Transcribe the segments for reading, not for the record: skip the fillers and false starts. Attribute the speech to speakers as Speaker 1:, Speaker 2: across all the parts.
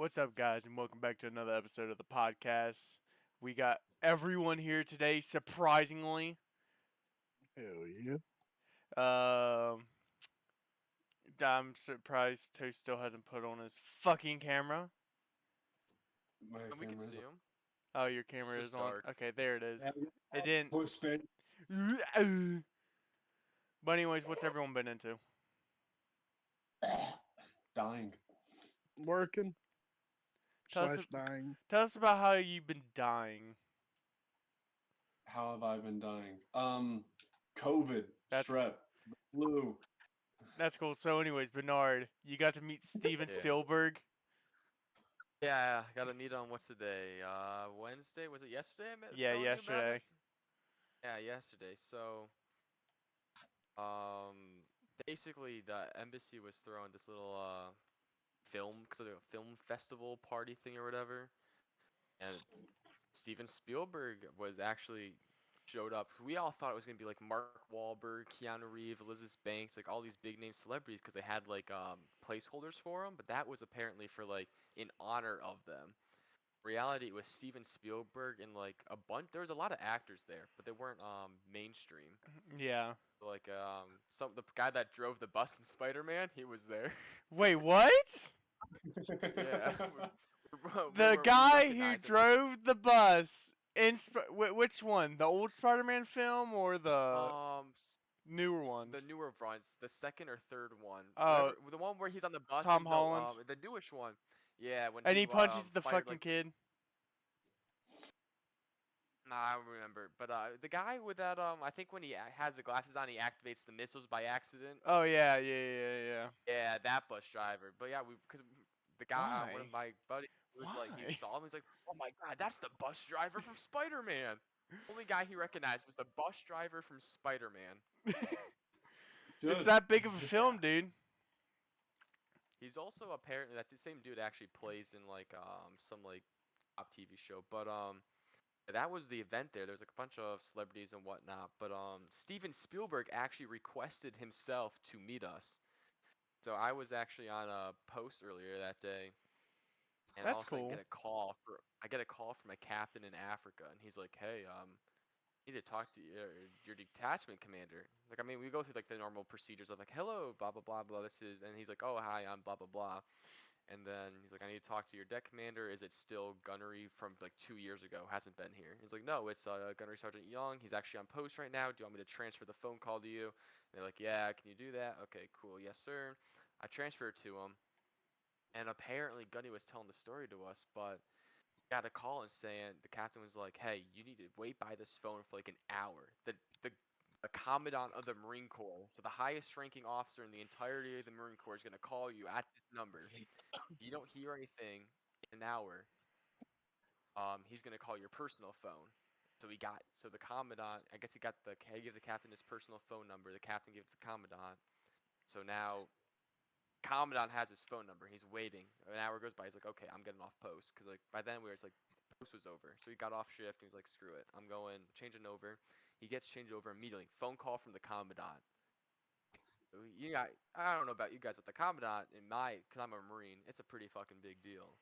Speaker 1: What's up, guys, and welcome back to another episode of the podcast. We got everyone here today, surprisingly.
Speaker 2: Hell yeah.
Speaker 1: Um, I'm surprised Toast still hasn't put on his fucking camera.
Speaker 3: My
Speaker 4: And we can
Speaker 3: camera's
Speaker 4: see
Speaker 3: on.
Speaker 4: him.
Speaker 1: Oh, your camera
Speaker 4: Just
Speaker 1: is on?
Speaker 4: dark.
Speaker 1: Okay, there it is. It
Speaker 3: Push spin.
Speaker 1: didn't. But anyways, what's everyone been into?
Speaker 3: Dying.
Speaker 2: Working.
Speaker 1: Tell us-
Speaker 2: Slash dying.
Speaker 1: Tell us about how you've been dying.
Speaker 3: How have I been dying? COVID, strep, flu.
Speaker 1: That's cool. So anyways, Bernard, you got to meet Steven
Speaker 4: Yeah.
Speaker 1: Spielberg.
Speaker 4: Yeah, got to meet on what's the day? Wednesday? Was it yesterday? I met.
Speaker 1: Yeah,
Speaker 4: telling you about
Speaker 1: yesterday.
Speaker 4: it? Yeah, yesterday. So, basically, the embassy was throwing this little film, cause of a film festival party thing or whatever, and Steven Spielberg was actually showed up. We all thought it was gonna be like Mark Wahlberg, Keanu Reeves, Elizabeth Banks, like all these big name celebrities, because they had like placeholders for them. But that was apparently for like in honor of them. Reality, it was Steven Spielberg and like a bunch. There was a lot of actors there, but they weren't mainstream.
Speaker 1: Yeah.
Speaker 4: Like the guy that drove the bus in Spider-Man, he was there.
Speaker 1: Wait, what?
Speaker 4: Yeah.
Speaker 1: The guy who drove the bus in which one? The old Spider-Man film or the newer ones?
Speaker 4: The newer ones, the second or third one.
Speaker 1: Oh,
Speaker 4: The one where he's on the bus.
Speaker 1: Tom
Speaker 4: no,
Speaker 1: Holland.
Speaker 4: the newish one. Yeah, when
Speaker 1: And he punches the
Speaker 4: fired,
Speaker 1: fucking
Speaker 4: like,
Speaker 1: kid.
Speaker 4: Nah, I don't remember. But the guy with that I think when he has the glasses on, he activates the missiles by accident.
Speaker 1: Oh yeah.
Speaker 4: Yeah, that bus driver. But yeah, because the guy, one of
Speaker 1: Why?
Speaker 4: my buddies, was like,
Speaker 1: Why?
Speaker 4: he saw him. He's like, oh my god, that's the bus driver from Spider-Man. Only guy he recognized was the bus driver from Spider-Man.
Speaker 1: It's that big of a film, dude.
Speaker 4: He's also apparently that the same dude actually plays in like some like top TV show. But that was the event there. There's like a bunch of celebrities and whatnot. But Steven Spielberg actually requested himself to meet us. So I was actually on a post earlier that day, and
Speaker 1: That's
Speaker 4: all of a sudden
Speaker 1: cool.
Speaker 4: I get a call from a captain in Africa, and he's like, "Hey, need to talk to your detachment commander." Like, I mean, we go through like the normal procedures of like, "Hello, blah blah blah blah." This is, and he's like, "Oh, hi, I'm blah blah blah." And then he's like, "I need to talk to your deck commander. Is it still Gunnery from like 2 years ago? Hasn't been here." He's like, "No, it's Gunnery Sergeant Young. He's actually on post right now. Do you want me to transfer the phone call to you?" And they're like, "Yeah, can you do that?" Okay, cool. Yes, sir. I transferred to him, and apparently Gunny was telling the story to us, but got a call and saying the captain was like, "Hey, you need to wait by this phone for like an hour." The commandant of the Marine Corps, so the highest ranking officer in the entirety of the Marine Corps, is gonna call you at this number. If you don't hear anything in an hour, he's gonna call your personal phone. So the commandant, I guess he gave the captain his personal phone number. The captain gave it to the commandant. So now commandant has his phone number. He's waiting. An hour goes by. He's like, "Okay, I'm getting off post," because like by then it's like post was over. So he got off shift and he's like, "Screw it, I'm going changing over." He gets changed over immediately. Phone call from the commandant. I don't know about you guys, but the commandant because I'm a Marine, it's a pretty fucking big deal.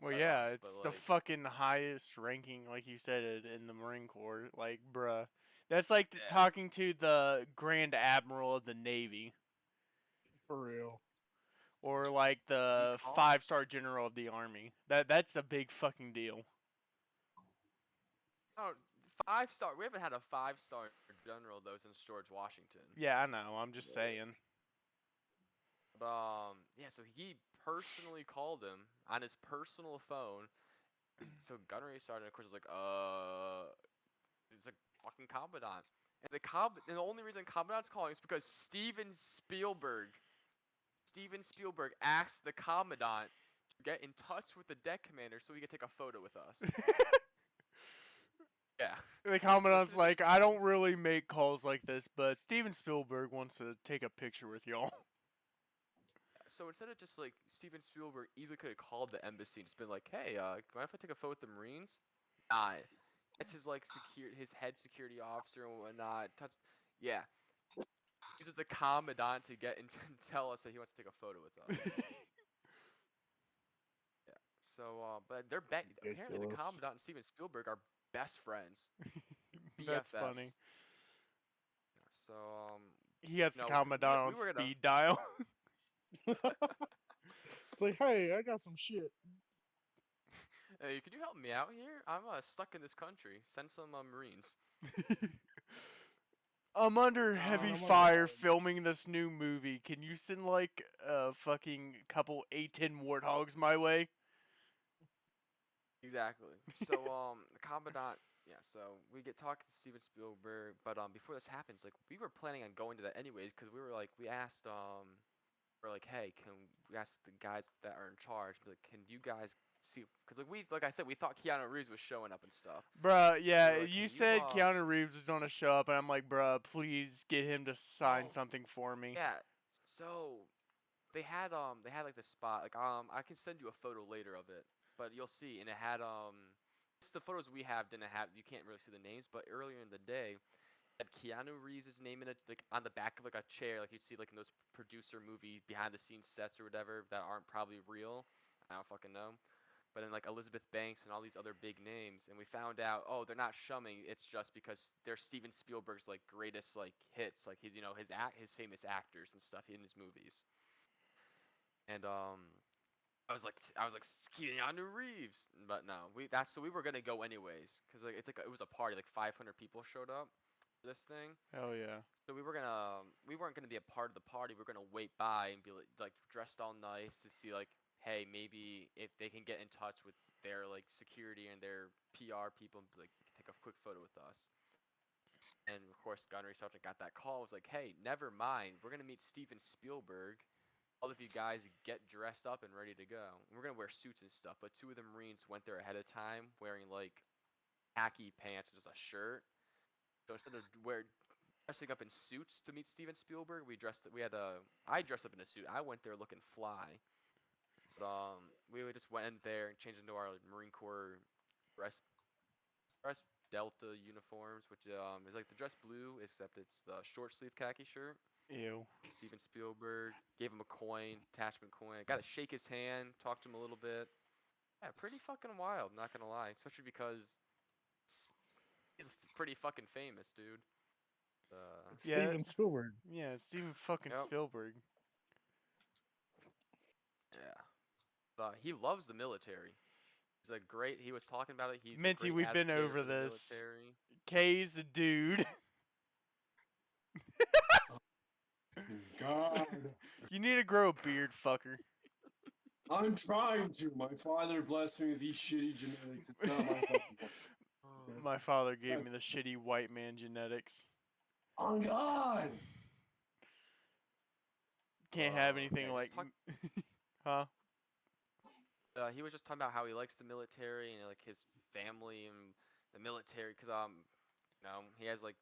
Speaker 1: Well,
Speaker 4: By
Speaker 1: yeah,
Speaker 4: us,
Speaker 1: it's
Speaker 4: but
Speaker 1: the
Speaker 4: like,
Speaker 1: fucking highest ranking, like you said, in the Marine Corps. Like, bruh, that's like
Speaker 4: yeah.
Speaker 1: talking to the Grand Admiral of the Navy,
Speaker 2: For real.
Speaker 1: or like the
Speaker 4: call-
Speaker 1: 5-star General of the Army. That's a big fucking deal.
Speaker 4: Oh, 5-star. We haven't had a 5-star general though since George Washington.
Speaker 1: Yeah, I know. I'm just saying.
Speaker 4: But yeah, so he personally called him on his personal phone. So Gunnery started, of course, was like, it's like fucking Commandant. And the only reason Commandant's calling is because Steven Spielberg asked the Commandant to get in touch with the deck commander so he could take a photo with us. Yeah.
Speaker 1: The Commandant's like, I don't really make calls like this, but Steven Spielberg wants to take a picture with y'all.
Speaker 4: So instead of just like Steven Spielberg easily could have called the embassy and just been like, "Hey, mind if I take a photo with the Marines?" Nah, it's his like his head security officer and whatnot. Yeah, uses the commandant to get and tell us that he wants to take a photo with us. So, but apparently the
Speaker 2: Ridiculous.
Speaker 4: Commandant and Steven Spielberg are best friends,
Speaker 1: That's
Speaker 4: BFFs.
Speaker 1: funny.
Speaker 4: So,
Speaker 1: He has the
Speaker 4: no, because
Speaker 1: Commandant
Speaker 4: we
Speaker 1: on
Speaker 4: were gonna.
Speaker 1: speed dial.
Speaker 2: It's like, hey, I got some shit.
Speaker 4: Hey, could you help me out here? I'm stuck in this country. Send some Marines.
Speaker 1: I'm under
Speaker 2: Nah,
Speaker 1: heavy
Speaker 2: I'm on
Speaker 1: fire
Speaker 2: a
Speaker 1: filming this new movie. Can you send like a fucking couple A10 warthogs my way?
Speaker 4: Exactly. So, the Commandant. Yeah. So we get talking to Steven Spielberg, but before this happens, like we were planning on going to that anyways, because we asked we're like, hey, can we ask the guys that are in charge, be like, can you guys see? Because like I said, we thought Keanu Reeves was showing up and stuff.
Speaker 1: Bruh,
Speaker 4: We
Speaker 1: yeah,
Speaker 4: were like,
Speaker 1: you
Speaker 4: can you
Speaker 1: said Keanu Reeves was gonna show up, and I'm like, bruh, please get him to sign
Speaker 4: No,
Speaker 1: something for me.
Speaker 4: yeah. So they had like this spot, like I can send you a photo later of it, but you'll see, and it had the photos we have didn't have, you can't really see the names, but earlier in the day had Keanu Reeves' name in it, like on the back of like a chair, like you'd see like in those producer movie behind the scenes sets or whatever that aren't probably real. I don't fucking know. But then like Elizabeth Banks and all these other big names, and we found out, oh, they're not shumming. It's just because they're Steven Spielberg's like greatest like hits, like his his famous actors and stuff in his movies. And I was like Keanu Reeves, but no, we were gonna go anyways, cause like it was a party, like 500 people showed up for this thing.
Speaker 1: Hell yeah.
Speaker 4: So we weren't gonna be a part of the party. We were gonna wait by and be like dressed all nice to see like, hey, maybe if they can get in touch with their like security and their PR people and like take a quick photo with us. And of course, Gunnery Sergeant got that call. Was like, hey, never mind. We're gonna meet Steven Spielberg. All of you guys get dressed up and ready to go. And we're gonna wear suits and stuff. But two of the Marines went there ahead of time wearing like khaki pants and just a shirt. So instead of dressing up in suits to meet Steven Spielberg, I dressed up in a suit. I went there looking fly. But we just went in there and changed into our Marine Corps dress dress Delta uniforms, which is like the dress blue, except it's the short sleeve khaki shirt.
Speaker 1: Ew.
Speaker 4: Steven Spielberg gave him a coin, attachment coin. Got to shake his hand, talk to him a little bit. Yeah, pretty fucking wild, not gonna lie. Especially because he's pretty fucking famous, dude.
Speaker 1: Yeah,
Speaker 2: Steven Spielberg.
Speaker 1: yeah, it's Steven fucking
Speaker 4: Yep.
Speaker 1: Spielberg.
Speaker 4: Yeah. He loves the military. He was talking about it. He's a
Speaker 1: Minty,
Speaker 4: great
Speaker 1: we've been
Speaker 4: advocate
Speaker 1: over
Speaker 4: for the
Speaker 1: this.
Speaker 4: military.
Speaker 1: Kay's a dude.
Speaker 3: God.
Speaker 1: You need to grow a beard, fucker.
Speaker 3: I'm trying to. My father blessed me with these shitty genetics. It's not my fucking fault.
Speaker 1: My father gave me the shitty white man genetics.
Speaker 3: Oh God!
Speaker 1: Can't have anything
Speaker 4: Yeah,
Speaker 1: like. Huh?
Speaker 4: he was just talking about how he likes the military and like his family and the military, cause he has like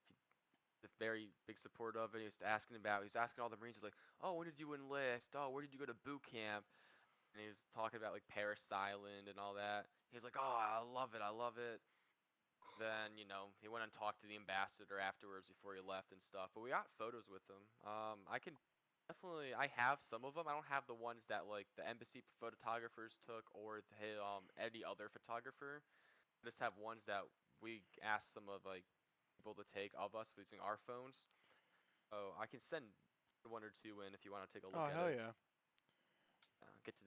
Speaker 4: a very big support of it. He was asking all the Marines, he's like, oh, when did you enlist? Oh, where did you go to boot camp? And he was talking about like Paris Island and all that. He was like, oh, I love it, I love it. Then he went and talked to the ambassador afterwards before he left and stuff. But we got photos with him. I have some of them. I don't have the ones that like the embassy photographers took or any other photographer. I just have ones that we asked some of like people to take of us using our phones. So I can send one or two in if you want to take a look
Speaker 1: Oh
Speaker 4: at
Speaker 1: hell
Speaker 4: it.
Speaker 1: yeah.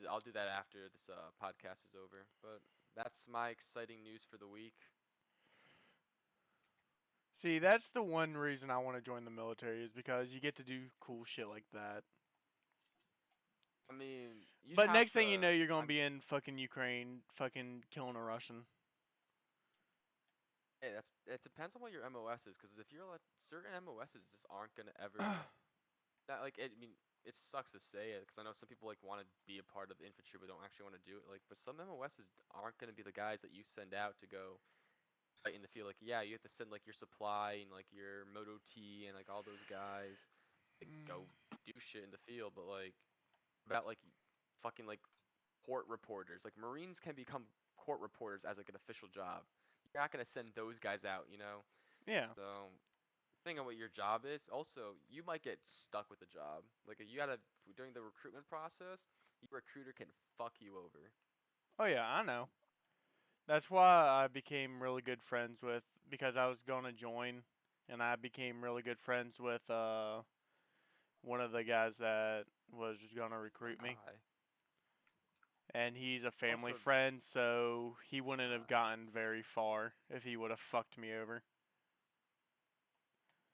Speaker 4: I'll do that after this podcast is over. But that's my exciting news for the week.
Speaker 1: See, that's the one reason I want to join the military is because you get to do cool shit like that.
Speaker 4: I mean,
Speaker 1: But next thing you know, you're gonna be in fucking Ukraine, fucking killing a Russian.
Speaker 4: Hey, it depends on what your MOS is, because if you're like certain MOSs just aren't gonna ever I mean, it sucks to say it, because I know some people like want to be a part of the infantry but don't actually want to do it. Like, but some MOSs aren't gonna be the guys that you send out to go fight in the field. Like, yeah, you have to send like your supply and like your Moto T and like all those guys like go do shit in the field. But like about like fucking like court reporters, like Marines can become court reporters as like an official job. You're not gonna send those guys out, you know.
Speaker 1: Yeah.
Speaker 4: So depending on what your job is, also you might get stuck with the job. Like you gotta during the recruitment process, your recruiter can fuck you over.
Speaker 1: Oh yeah, I know. That's why I became really good friends with because I was gonna join, and I became really good friends with one of the guys that was just gonna recruit me,
Speaker 4: I
Speaker 1: and he's a family
Speaker 4: also
Speaker 1: friend, so he wouldn't have
Speaker 4: nice.
Speaker 1: gotten very far if he would have fucked me over.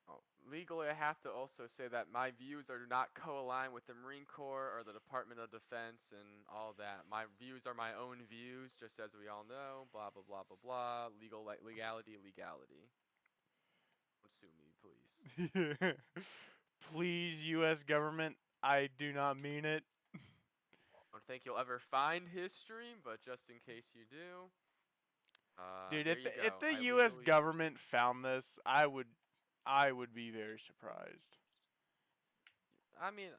Speaker 4: Oh, legally, I have to also say that my views are not co-aligned with the Marine Corps or the Department of Defense and all that. My views are my own views, just as we all know. Blah blah blah blah blah. Legality, legality. Don't sue me, please.
Speaker 1: Please, U.S. government, I do not mean it.
Speaker 4: I don't think you'll ever find history, but just in case you do,
Speaker 1: Dude,
Speaker 4: there
Speaker 1: if
Speaker 4: you
Speaker 1: if
Speaker 4: go.
Speaker 1: the
Speaker 4: I
Speaker 1: U.S.
Speaker 4: legally.
Speaker 1: government found this, I would be very surprised.
Speaker 4: I mean,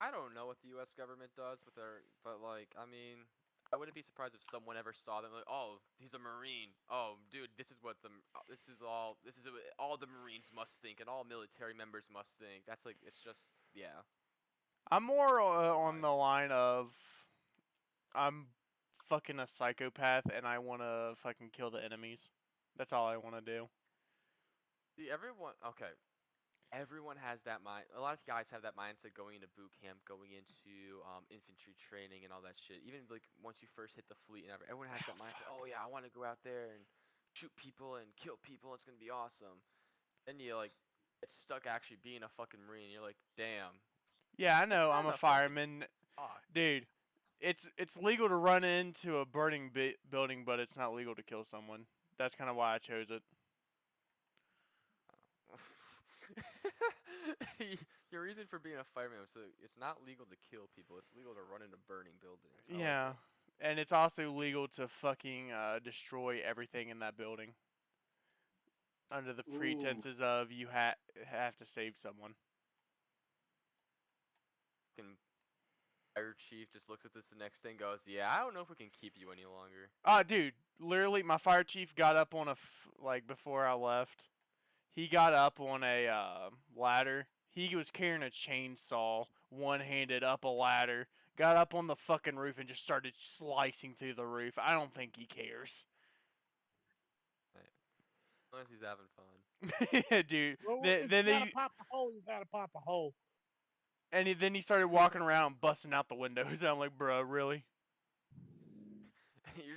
Speaker 4: I don't know what the U.S. government does with their, but like, I mean, I wouldn't be surprised if someone ever saw them like, oh, he's a Marine. Oh, dude, this is what this is what all the Marines must think, and all military members must think. That's like, it's just, yeah,
Speaker 1: I'm more
Speaker 4: that's
Speaker 1: on
Speaker 4: why.
Speaker 1: the line of I'm fucking a psychopath and I want to fucking kill the enemies. That's all I want to do.
Speaker 4: See, okay, everyone has that mind. A lot of guys have that mindset going into boot camp, going into infantry training and all that shit. Even like once you first hit the fleet and everyone has
Speaker 1: Oh,
Speaker 4: that mindset.
Speaker 1: fuck.
Speaker 4: Oh yeah, I want to go out there and shoot people and kill people. It's gonna be awesome. Then you like get stuck actually being a fucking marine. You're like, damn,
Speaker 1: Yeah, I
Speaker 4: this
Speaker 1: know. I'm
Speaker 4: kind
Speaker 1: a
Speaker 4: of fucking
Speaker 1: fireman,
Speaker 4: sucks.
Speaker 1: dude. It's legal to run into a burning building, but it's not legal to kill someone. That's kind of why I chose it.
Speaker 4: Your reason for being a fireman was so it's not legal to kill people. It's legal to run into burning buildings. I like
Speaker 1: Yeah,
Speaker 4: it.
Speaker 1: and it's also legal to fucking destroy everything in that building under the
Speaker 3: Ooh.
Speaker 1: pretenses of you have to save someone.
Speaker 4: Fucking fire chief just looks at this the next day and goes, "Yeah, I don't know if we can keep you any longer."
Speaker 1: Dude, literally, my fire chief got up on like before I left. He got up on a ladder. He was carrying a chainsaw, one-handed up a ladder. Got up on the fucking roof and just started slicing through the roof. I don't think he cares.
Speaker 4: Right. As long as he's having fun.
Speaker 1: Yeah, dude.
Speaker 2: Well,
Speaker 1: Then,
Speaker 2: if you
Speaker 1: then
Speaker 2: gotta
Speaker 1: he
Speaker 2: pop the hole, you gotta pop a hole.
Speaker 1: then he started walking around busting out the windows. I'm like, bro, really?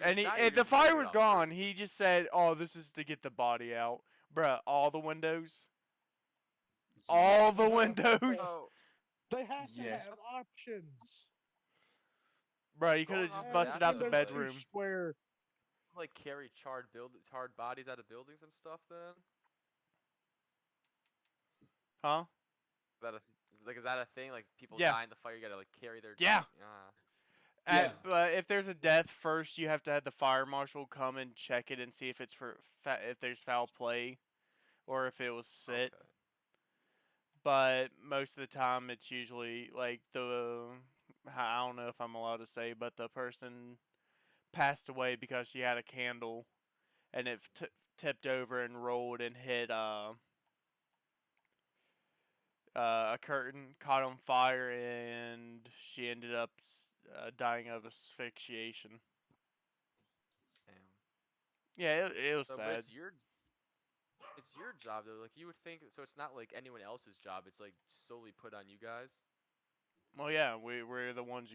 Speaker 1: And
Speaker 4: You're
Speaker 1: the
Speaker 4: just doing
Speaker 1: fire
Speaker 4: it
Speaker 1: was
Speaker 4: on
Speaker 1: gone.
Speaker 4: purpose.
Speaker 1: He just said, "Oh, this is to get the body out, bruh. All the windows, all the
Speaker 3: Yes.
Speaker 1: windows,
Speaker 4: So
Speaker 2: They have to
Speaker 3: Yes.
Speaker 2: have options.
Speaker 1: bruh. You could have
Speaker 4: going
Speaker 1: just
Speaker 4: off of
Speaker 1: busted
Speaker 4: that
Speaker 1: out the
Speaker 4: though,
Speaker 2: Windows too
Speaker 4: like
Speaker 1: bedroom,
Speaker 2: square.
Speaker 4: carry charred bodies out of buildings and stuff. Then
Speaker 1: huh?
Speaker 4: is that a thing? Like people
Speaker 1: Yeah,
Speaker 4: die in the fire, you gotta like carry their
Speaker 1: yeah.
Speaker 4: yeah.
Speaker 3: Yeah.
Speaker 1: But if there's a death first, you have to have the fire marshal come and check it and see if it's if there's foul play or if it was sit.
Speaker 4: Okay.
Speaker 1: But most of the time, it's usually like I don't know if I'm allowed to say, but the person passed away because she had a candle and it tipped over and rolled and hit a curtain, caught on fire, and she ended up dying of asphyxiation.
Speaker 4: Damn.
Speaker 1: Yeah, it was
Speaker 4: So, but
Speaker 1: sad.
Speaker 4: it's your job though. Like you would think. So it's not like anyone else's job. It's like solely put on you guys.
Speaker 1: Well, yeah, we're the ones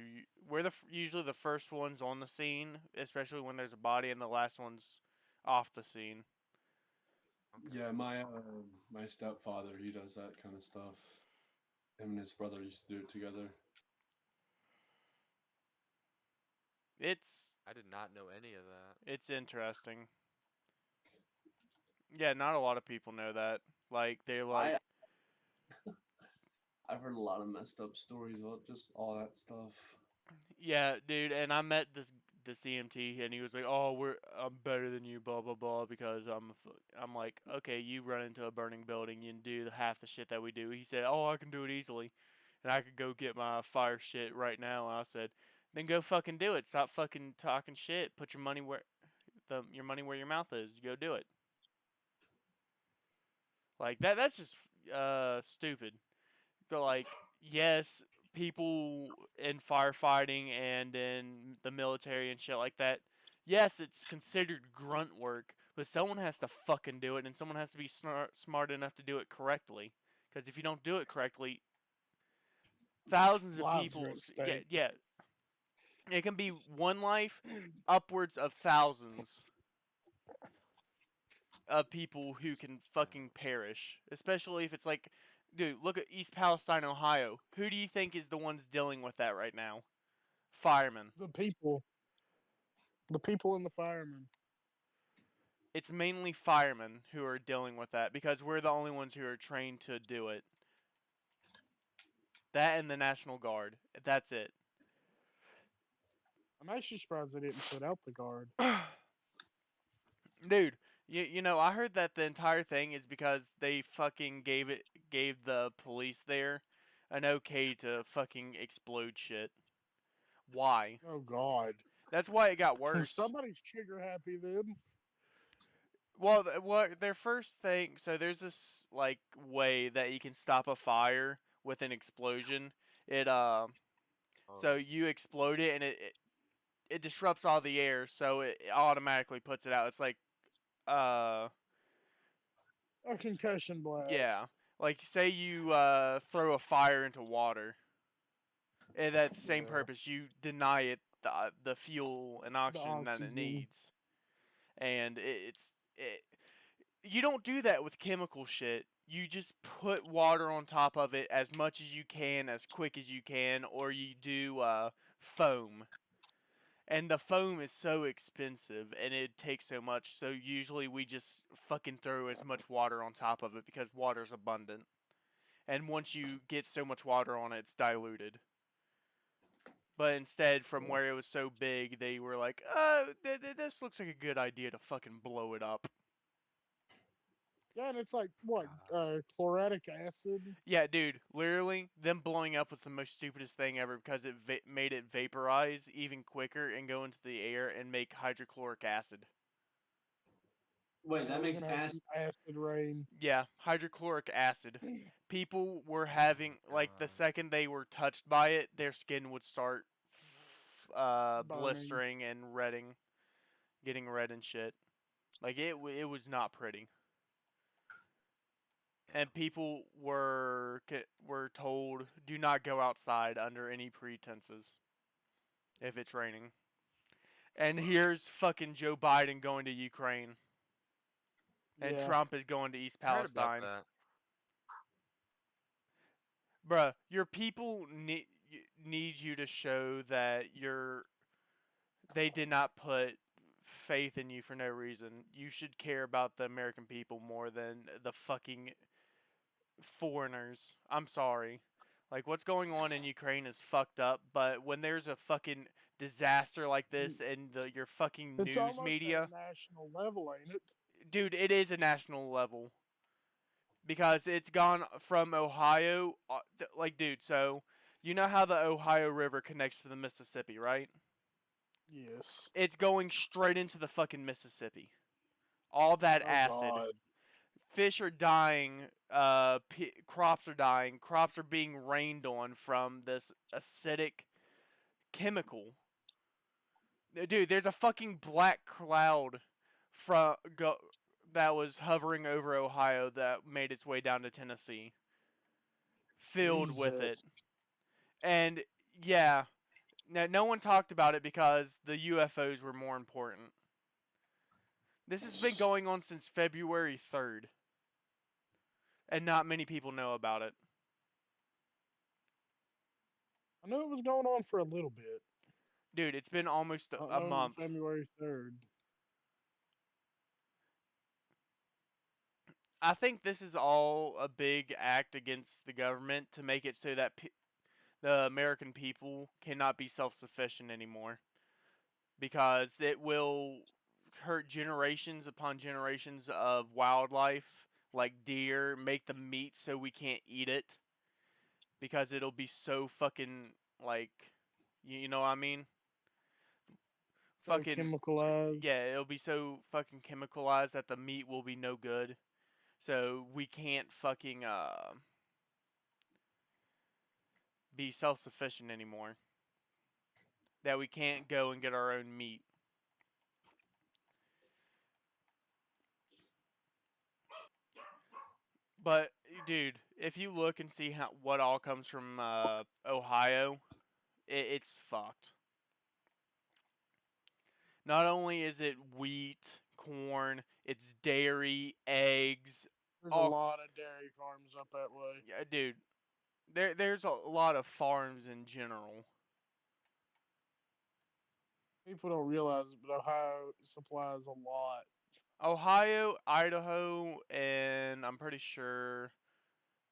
Speaker 1: we're usually the first ones on the scene, especially when there's a body, and the last ones off the scene.
Speaker 4: Okay.
Speaker 3: Yeah, my stepfather, he does that kind of stuff. Him and his brother used to do it together.
Speaker 1: It's
Speaker 4: I did not know any of that.
Speaker 1: it's interesting. Yeah, not a lot of people know that. Like they're like,
Speaker 3: I I've heard a lot of messed up stories about just all that stuff.
Speaker 1: yeah, dude. And I met the CMT, and he was like, "Oh, I'm better than you, blah blah blah," because I'm like, okay, you run into a burning building, you do half the shit that we do. He said, "Oh, I can do it easily, and I could go get my fire shit right now." And I said, "Then go fucking do it. Stop fucking talking shit. Put your money where your mouth is. Go do it." Like that's just stupid. But like, yes, people in firefighting and in the military and shit like that, yes, it's considered grunt work, but someone has to fucking do it, and someone has to be smart enough to do it correctly. Because if you don't do it correctly, thousands of
Speaker 2: Lives are
Speaker 1: people,
Speaker 2: at
Speaker 1: yeah,
Speaker 2: stake.
Speaker 1: yeah, it can be one life, upwards of thousands of people who can fucking perish. Especially if it's like, dude, look at East Palestine, Ohio. Who do you think is the ones dealing with that right now? Firemen.
Speaker 2: The people and the firemen.
Speaker 1: It's mainly firemen who are dealing with that because we're the only ones who are trained to do it. That and the National Guard. That's it.
Speaker 2: I'm actually surprised they didn't put out the guard.
Speaker 1: Dude, you know, I heard that the entire thing is because they fucking gave the police there an okay to fucking explode shit. Why?
Speaker 2: Oh God.
Speaker 1: That's why it got worse.
Speaker 2: Somebody's trigger happy then.
Speaker 1: Well, their first thing, so there's this like way that you can stop a fire with an explosion. It
Speaker 4: Oh,
Speaker 1: so you explode it and it disrupts all the air, so it automatically puts it out. It's like uh
Speaker 2: A concussion blast.
Speaker 1: yeah, like say you throw a fire into water. And that same
Speaker 4: Yeah.
Speaker 1: purpose, you deny it the fuel and oxygen that it
Speaker 2: oxygen.
Speaker 1: needs, and you don't do that with chemical shit. You just put water on top of it as much as you can, as quick as you can, or you do foam. And the foam is so expensive and it takes so much, so usually we just fucking throw as much water on top of it because water's abundant. And once you get so much water on it, it's diluted. But instead, from where it was so big, they were like, this looks like a good idea to fucking blow it up.
Speaker 2: Yeah, and it's like what? Chloritic acid.
Speaker 1: Yeah, dude, literally, them blowing up was the most stupidest thing ever because it made it vaporize even quicker and go into the air and make hydrochloric acid.
Speaker 3: Wait, that
Speaker 2: We're
Speaker 3: makes
Speaker 2: gonna have
Speaker 3: acid.
Speaker 2: some acid rain.
Speaker 1: Yeah, hydrochloric acid. People were having, like, the
Speaker 4: God.
Speaker 1: second they were touched by it, their skin would start
Speaker 2: Burning.
Speaker 1: blistering and getting red and shit. Like, it was not pretty. And people were told, do not go outside under any pretenses if it's raining. And here's fucking Joe Biden going to Ukraine. And
Speaker 2: Yeah.
Speaker 1: Trump is going to East
Speaker 4: I heard about
Speaker 1: Palestine.
Speaker 4: that.
Speaker 1: Bruh, your people need you to show that they did not put faith in you for no reason. You should care about the American people more than the fucking foreigners. I'm sorry. Like, what's going on in Ukraine is fucked up, but when there's a fucking disaster like this and your fucking
Speaker 2: It's
Speaker 1: news
Speaker 2: almost
Speaker 1: media,
Speaker 2: at national level, ain't it?
Speaker 1: dude, it is a national level. Because it's gone from Ohio, like, dude, so you know how the Ohio River connects to the Mississippi, right?
Speaker 2: Yes.
Speaker 1: It's going straight into the fucking Mississippi. All that
Speaker 2: Oh
Speaker 1: acid.
Speaker 2: God.
Speaker 1: Fish are dying, crops are dying, crops are being rained on from this acidic chemical. Dude, there's a fucking black cloud that was hovering over Ohio that made its way down to Tennessee, filled with it.
Speaker 2: Jesus.
Speaker 1: And yeah, no one talked about it because the UFOs were more important. This has been going on since February 3rd. And not many people know about it.
Speaker 2: I knew it was going on for a little bit.
Speaker 1: Dude, it's been almost
Speaker 2: I
Speaker 1: a
Speaker 2: know
Speaker 1: month.
Speaker 2: February 3rd.
Speaker 1: I think this is all a big act against the government to make it so that the American people cannot be self-sufficient anymore. Because it will hurt generations upon generations of wildlife, like deer, make the meat so we can't eat it. Because it'll be so fucking, like, you know what I mean?
Speaker 2: So
Speaker 1: Fucking,
Speaker 2: chemicalized.
Speaker 1: yeah, it'll be so fucking chemicalized that the meat will be no good. So we can't fucking be self-sufficient anymore. That we can't go and get our own meat. But dude, if you look and see what all comes from Ohio, it's fucked. Not only is it wheat, corn, it's dairy, eggs.
Speaker 2: There's a lot of dairy farms up that way.
Speaker 1: Yeah, dude. There's a lot of farms in general.
Speaker 2: People don't realize it, but Ohio supplies a lot.
Speaker 1: Ohio, Idaho, and I'm pretty sure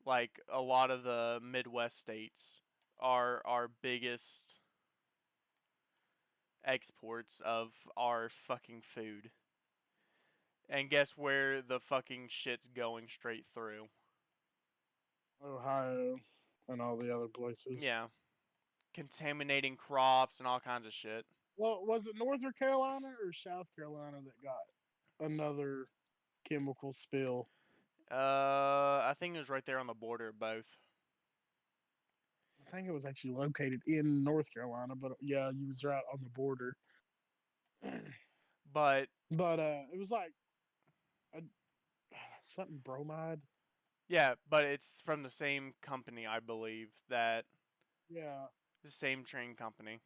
Speaker 1: like a lot of the Midwest states are our biggest exports of our fucking food. And guess where the fucking shit's going straight through?
Speaker 2: Ohio and all the other places.
Speaker 1: Yeah. Contaminating crops and all kinds of shit.
Speaker 2: Well, was it North Carolina or South Carolina that got another chemical spill?
Speaker 1: I think it was right there on the border of both.
Speaker 2: I think it was actually located in North Carolina, but yeah, you was right on the border.
Speaker 1: But
Speaker 2: But it was like a, something bromide.
Speaker 1: yeah, but it's from the same company, I believe, that
Speaker 2: Yeah,
Speaker 1: the same train company.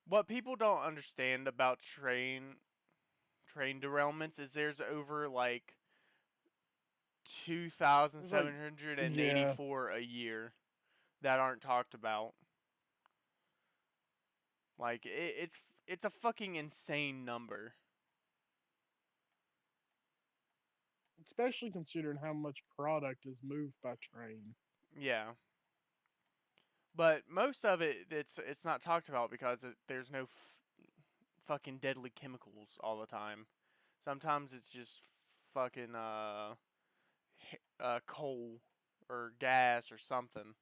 Speaker 1: What people don't understand about train derailments is there's over like
Speaker 2: it was like
Speaker 1: 2,784 a year that aren't talked about. Like it's a fucking insane number.
Speaker 2: especially considering how much product is moved by train.
Speaker 1: Yeah. But most of it's not talked about because there's no fucking deadly chemicals all the time. Sometimes it's just fucking coal or gas or something.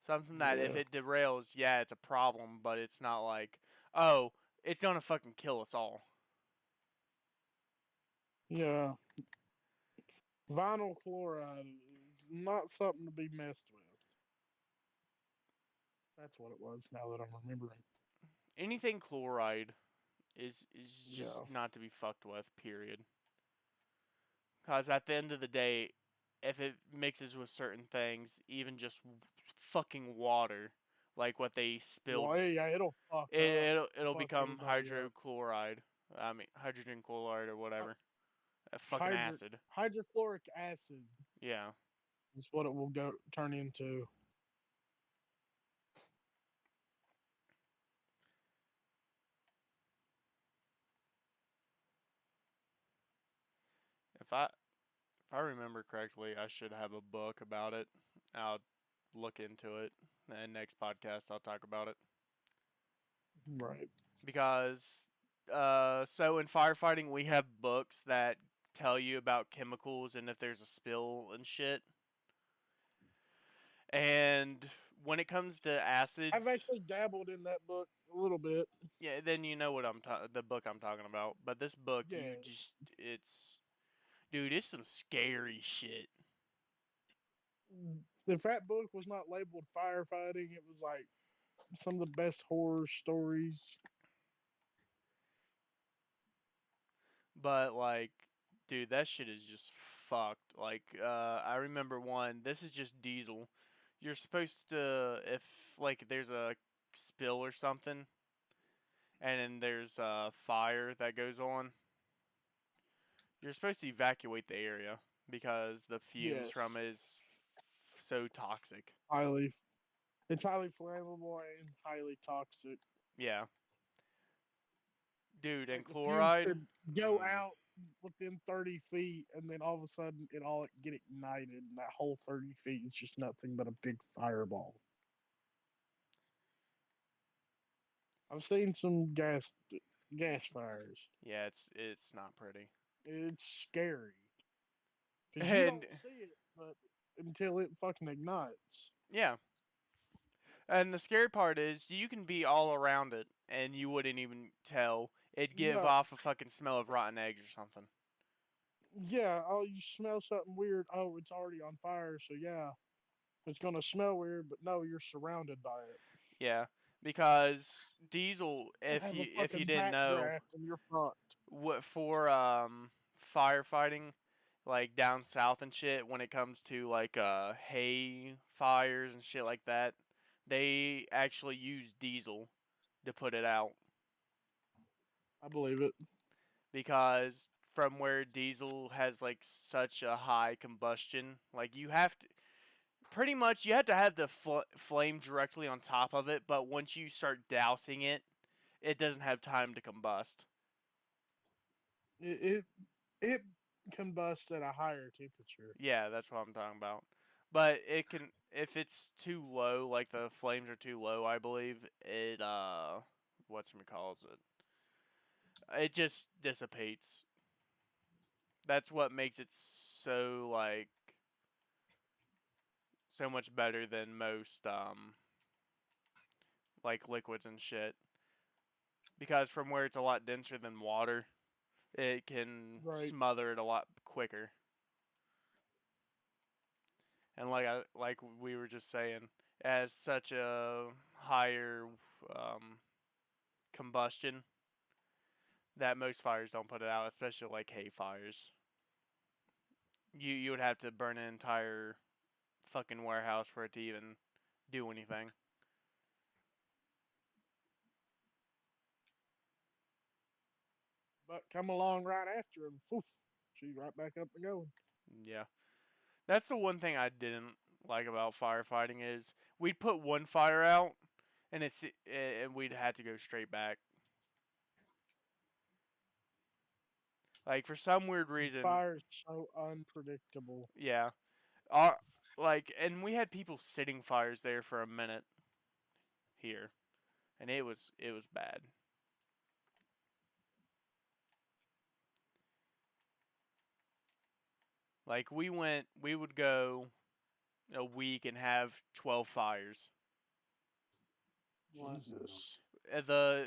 Speaker 1: Something that if
Speaker 2: Yeah.
Speaker 1: it derails, yeah, it's a problem, but it's not like, oh, it's gonna fucking kill us all.
Speaker 2: Yeah, vinyl chloride is not something to be messed with. That's what it was. Now that I'm remembering.
Speaker 1: Anything chloride is just
Speaker 2: Yeah.
Speaker 1: not to be fucked with. Period. Cause at the end of the day, if it mixes with certain things, even just fucking water, like what they spilled,
Speaker 2: Well, yeah, it'll fuck
Speaker 1: it
Speaker 2: up.
Speaker 1: it'll
Speaker 2: Fuck
Speaker 1: become
Speaker 2: everybody up.
Speaker 1: hydrochloride. I mean hydrogen chloride or whatever. A fucking
Speaker 2: Hydro-
Speaker 1: acid.
Speaker 2: hydrochloric acid
Speaker 1: Yeah.
Speaker 2: is what it will go turn into.
Speaker 1: If I remember correctly, I should have a book about it. I'll look into it. And next podcast, I'll talk about it.
Speaker 2: Right.
Speaker 1: Because, so in firefighting, we have books that tell you about chemicals and if there's a spill and shit. And when it comes to acids,
Speaker 2: I've actually dabbled in that book a little bit.
Speaker 1: yeah, then you know what the book I'm talking about. But this book,
Speaker 2: Yeah.
Speaker 1: dude, it's some scary shit.
Speaker 2: If that book was not labeled firefighting, it was like some of the best horror stories.
Speaker 1: But like, dude, that shit is just fucked. Like, I remember one. This is just diesel. You're supposed to, if like there's a spill or something, and then there's a fire that goes on, you're supposed to evacuate the area because the fumes
Speaker 2: Yes.
Speaker 1: from it is so toxic.
Speaker 2: It's highly flammable and highly toxic.
Speaker 1: Yeah, dude, and
Speaker 2: Like the fumes
Speaker 1: chloride.
Speaker 2: could go out within 30 feet, and then all of a sudden it all get ignited, and that whole 30 feet is just nothing but a big fireball. I've seen some gas fires.
Speaker 1: Yeah, it's not pretty.
Speaker 2: It's scary because you
Speaker 1: And
Speaker 2: don't see it, but until it fucking ignites.
Speaker 1: yeah, and the scary part is you can be all around it and you wouldn't even tell. It'd give
Speaker 2: No,
Speaker 1: off a fucking smell of rotten eggs or something.
Speaker 2: Yeah, oh, you smell something weird. Oh, it's already on fire, so yeah, it's gonna smell weird, but no, you're surrounded by it.
Speaker 1: Yeah, because diesel,
Speaker 2: You'll
Speaker 1: if
Speaker 2: have a
Speaker 1: you
Speaker 2: fucking
Speaker 1: didn't know,
Speaker 2: backdraft in your front.
Speaker 1: what for firefighting, like down south and shit, when it comes to like hay fires and shit like that, they actually use diesel to put it out
Speaker 2: I believe it.
Speaker 1: because from where diesel has like such a high combustion, like you have to pretty much you have to have the flame directly on top of it, but once you start dousing it, it doesn't have time to combust.
Speaker 2: It it combusts at a higher temperature.
Speaker 1: Yeah, that's what I'm talking about. But it can, if it's too low, like the flames are too low, I believe it what's it calls it? It just dissipates. That's what makes it so like so much better than most like liquids and shit. Because from where it's a lot denser than water, it can
Speaker 2: Right.
Speaker 1: smother it a lot quicker. And like we were just saying, as such a higher um, combustion that most fires don't put it out, especially like hay fires. You would have to burn an entire fucking warehouse for it to even do anything.
Speaker 2: But come along right after and poof, she's right back up and going.
Speaker 1: Yeah, that's the one thing I didn't like about firefighting is we'd put one fire out and we'd have to go straight back. Like for some weird reason,
Speaker 2: Fire is so unpredictable.
Speaker 1: yeah. Our like and we had people sitting fires there for a minute here, and it was bad. Like we would go a week and have 12 fires.
Speaker 3: What?
Speaker 2: Jesus.
Speaker 1: The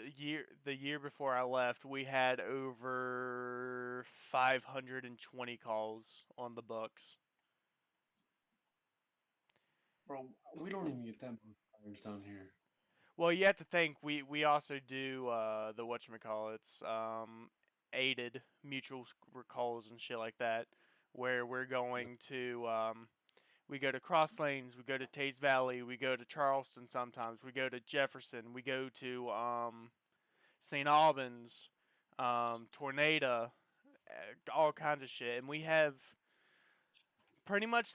Speaker 1: year before I left, we had over 520 calls on the books.
Speaker 3: Bro, we don't even get that many fires down here.
Speaker 1: Well, you have to think we also do the whatchamacallits, aided mutual calls and shit like that, where we're going to we go to Cross Lanes, we go to Taze Valley, we go to Charleston sometimes, we go to Jefferson, we go to St. Albans, Tornado, all kinds of shit, and we have pretty much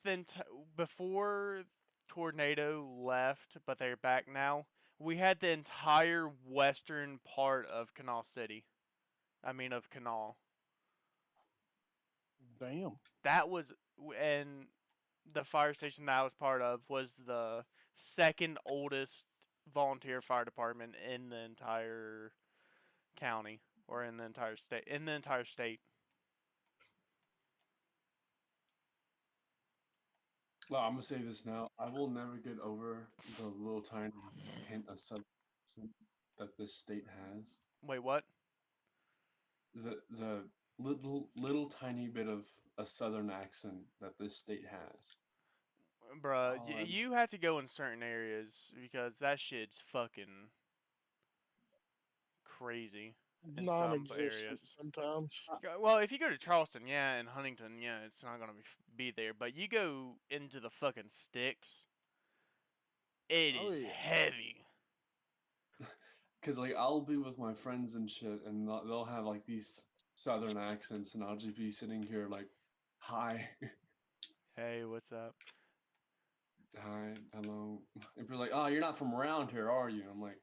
Speaker 1: before Tornado left, but they're back now. We had the entire western part of Canal City. I mean, of Canal.
Speaker 2: Damn.
Speaker 1: That was, and the fire station that I was part of was the second oldest volunteer fire department in the entire county or in the entire state. In the entire state.
Speaker 3: Well, I'm gonna say this now. I will never get over the little tiny hint of substance that this state has.
Speaker 1: Wait, what?
Speaker 3: The little tiny bit of a southern accent that this state has.
Speaker 1: Bruh,
Speaker 3: Oh,
Speaker 1: you have to go in certain areas because that shit's fucking crazy in some
Speaker 2: Non-existent
Speaker 1: areas.
Speaker 2: sometimes.
Speaker 1: Well, if you go to Charleston, yeah, and Huntington, yeah, it's not gonna be there. But you go into the fucking sticks, it
Speaker 2: Oh
Speaker 1: is
Speaker 2: yeah.
Speaker 1: heavy.
Speaker 3: Cause like I'll be with my friends and shit, and they'll have like these southern accents, and I'll just be sitting here like, "Hi,
Speaker 1: Hey, what's up?
Speaker 3: hi, hello." And people like, "Oh, you're not from around here, are you?" I'm like,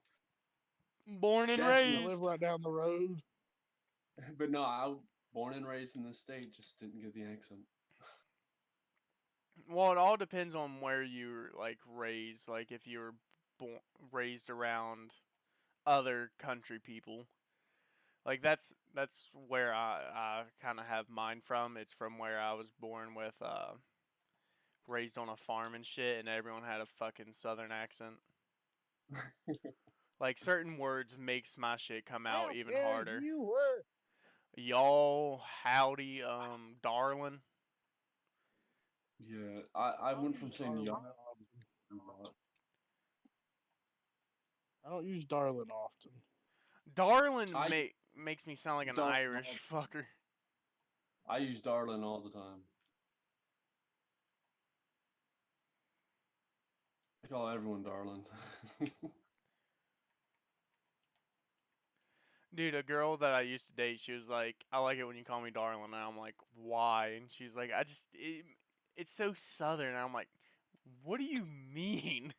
Speaker 1: Born and
Speaker 3: Definitely.
Speaker 2: I live
Speaker 1: raised.
Speaker 2: right down the road.
Speaker 3: "But no, I was born and raised in this state, just didn't get the accent."
Speaker 1: Well, it all depends on where you're like raised. Like if you were raised around other country people. Like that's where I kind of have mine from. It's from where I was born with, raised on a farm and shit, and everyone had a fucking southern accent. Like certain words makes my shit come out
Speaker 2: How
Speaker 1: even
Speaker 2: dare
Speaker 1: harder.
Speaker 2: you?
Speaker 1: Y'all, howdy, darling.
Speaker 3: Yeah, I
Speaker 2: don't
Speaker 3: went from
Speaker 2: use
Speaker 3: saying
Speaker 2: Darlin
Speaker 3: y'all.
Speaker 2: often. I don't use Darlin often.
Speaker 1: Darlin
Speaker 3: I
Speaker 1: makes me sound like an
Speaker 3: Darlin
Speaker 1: Irish
Speaker 3: all-
Speaker 1: fucker.
Speaker 3: I use darling all the time. I call everyone darling.
Speaker 1: Dude, a girl that I used to date, she was like, I like it when you call me darling. And I'm like, why? And she's like, it's so southern. And I'm like, what do you mean?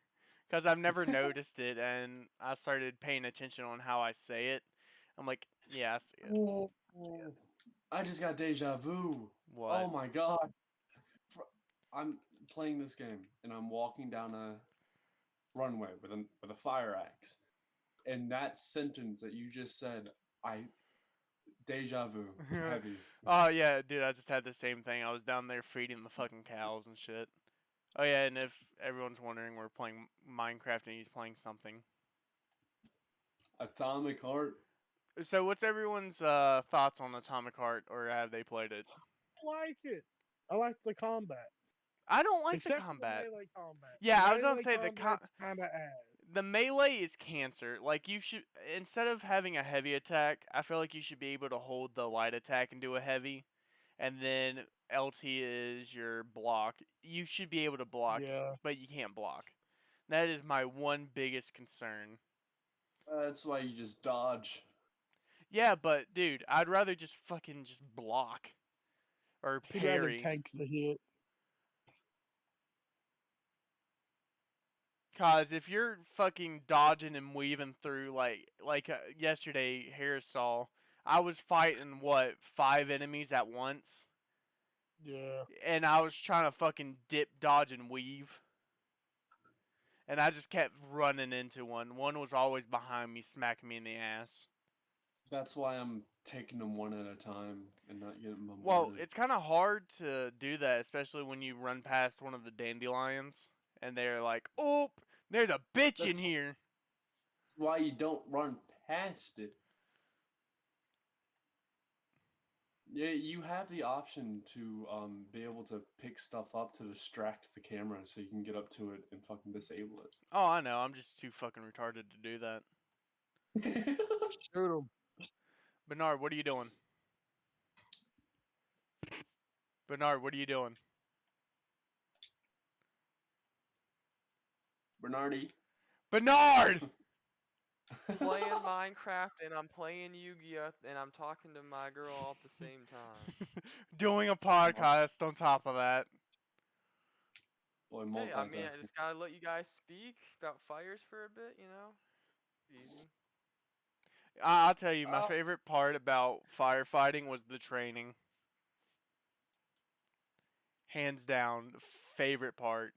Speaker 1: Because I've never noticed it, and I started paying attention on how I say it. I'm like, yeah, I see it.
Speaker 3: Oh, I just got deja vu.
Speaker 1: What?
Speaker 3: Oh my god. I'm playing this game and I'm walking down a runway with a fire axe. And that sentence that you just said, deja vu, heavy.
Speaker 1: Oh, yeah, dude, I just had the same thing. I was down there feeding the fucking cows and shit. Oh, yeah, and if everyone's wondering, we're playing Minecraft and he's playing something.
Speaker 3: Atomic Heart.
Speaker 1: So, what's everyone's thoughts on Atomic Heart, or have they played it?
Speaker 2: I like it. I like the combat.
Speaker 1: I don't like
Speaker 2: Except
Speaker 1: the combat.
Speaker 2: For the melee combat.
Speaker 1: Yeah,
Speaker 2: the
Speaker 1: I was gonna
Speaker 2: melee
Speaker 1: say
Speaker 2: combat's kind of ass.
Speaker 1: the melee is cancer. Like, you should, instead of having a heavy attack, I feel like you should be able to hold the light attack and do a heavy, and then LT is your block. You should be able to block,
Speaker 2: Yeah.
Speaker 1: but you can't block. That is my one biggest concern.
Speaker 3: That's why you just dodge.
Speaker 1: Yeah, but dude, I'd rather just fucking just block or
Speaker 2: He'd rather
Speaker 1: parry.
Speaker 2: tank the hit.
Speaker 1: Cause if you're fucking dodging and weaving through like yesterday, Harris saw, I was fighting what 5 enemies at once,
Speaker 2: Yeah.
Speaker 1: and I was trying to fucking dip, dodge, and weave, and I just kept running into one. One was always behind me, smacking me in the ass.
Speaker 3: That's why I'm taking them one at a time and not getting bombarded.
Speaker 1: Well, it's kind of hard to do that, especially when you run past one of the dandelions, and they're like, "Oh, there's a bitch in
Speaker 3: That's-
Speaker 1: here."
Speaker 3: That's why you don't run past it. Yeah, you have the option to be able to pick stuff up to distract the camera so you can get up to it and fucking disable
Speaker 1: Oh, I know. I'm just too fucking retarded to do that.
Speaker 3: it.
Speaker 2: Shoot him.
Speaker 1: Bernard, what are you doing? Bernard, what are you doing?
Speaker 3: Bernardi.
Speaker 1: Bernard!
Speaker 4: Playing Minecraft and I'm playing Yu-Gi-Oh and I'm talking to my girl all at the same time.
Speaker 1: Doing a podcast on top of that.
Speaker 3: Boy,
Speaker 4: Hey, I mean, I
Speaker 3: multitasking.
Speaker 4: just gotta let you guys speak about fires for a bit, you know? Easy.
Speaker 1: I'll tell you, my
Speaker 3: Oh.
Speaker 1: favorite part about firefighting was the training. Hands down, favorite part.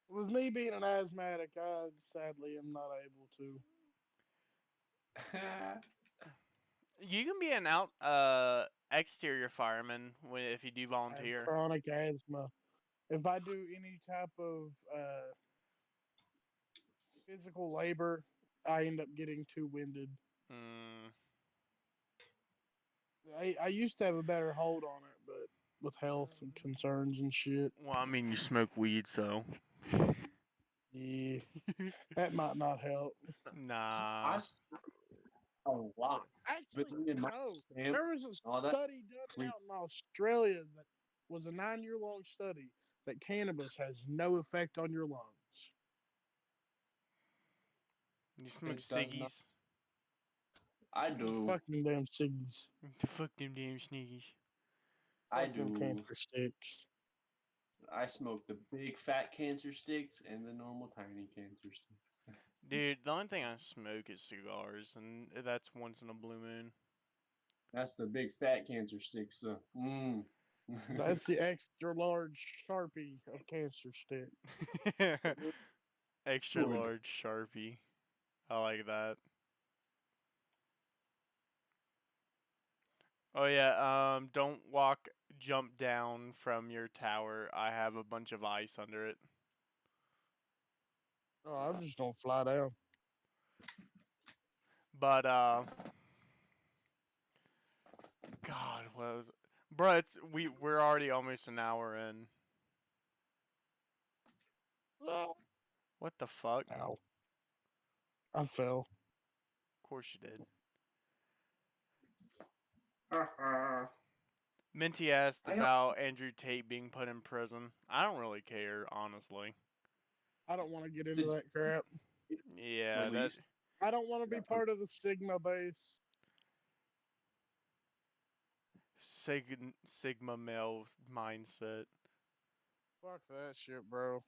Speaker 2: With me being an asthmatic, I sadly am not able to.
Speaker 1: You can be an exterior fireman if you do
Speaker 2: I have
Speaker 1: volunteer.
Speaker 2: chronic asthma. If I do any type of physical labor, I end up getting too winded.
Speaker 1: Mm,
Speaker 2: I used to have a better hold on it, but with health and concerns and shit,
Speaker 1: well, I mean, you smoke weed, so.
Speaker 2: yeah, that might not help.
Speaker 1: Nah.
Speaker 3: A lot.
Speaker 2: Actually,
Speaker 3: Between my
Speaker 2: no.
Speaker 3: stamp
Speaker 2: There was a
Speaker 3: all that
Speaker 2: study done out in Australia that was a 9-year long study that cannabis has no effect on your lungs.
Speaker 1: You smoke
Speaker 3: It does not.
Speaker 1: ciggies?
Speaker 3: I do.
Speaker 2: Fucking damn ciggies.
Speaker 1: Fuck them damn sneakies.
Speaker 3: I
Speaker 2: Fuck them
Speaker 3: do.
Speaker 2: cancer sticks.
Speaker 3: I smoke the big fat cancer sticks and the normal tiny cancer sticks.
Speaker 1: Dude, the only thing I smoke is cigars, and that's once in a blue moon.
Speaker 3: That's the big fat cancer sticks.
Speaker 2: That's the extra large Sharpie of cancer stick.
Speaker 1: Extra
Speaker 3: Good.
Speaker 1: large Sharpie. I like that. Oh yeah, don't jump down from your tower. I have a bunch of ice under it.
Speaker 2: Oh, I just don't fly down.
Speaker 1: But God, what was, bro? We're already almost an hour in.
Speaker 2: Oh,
Speaker 1: What the fuck?
Speaker 2: ow. I fell.
Speaker 1: Of course you did. Minty asked
Speaker 3: I-
Speaker 1: about Andrew Tate being put in prison. I don't really care, honestly.
Speaker 2: I don't want to get into
Speaker 3: The
Speaker 2: that crap.
Speaker 1: Yeah, that
Speaker 3: released.
Speaker 2: I don't want to be
Speaker 3: Yeah,
Speaker 2: part of the Sigma base.
Speaker 1: Sigma male mindset.
Speaker 2: Fuck that shit, bro.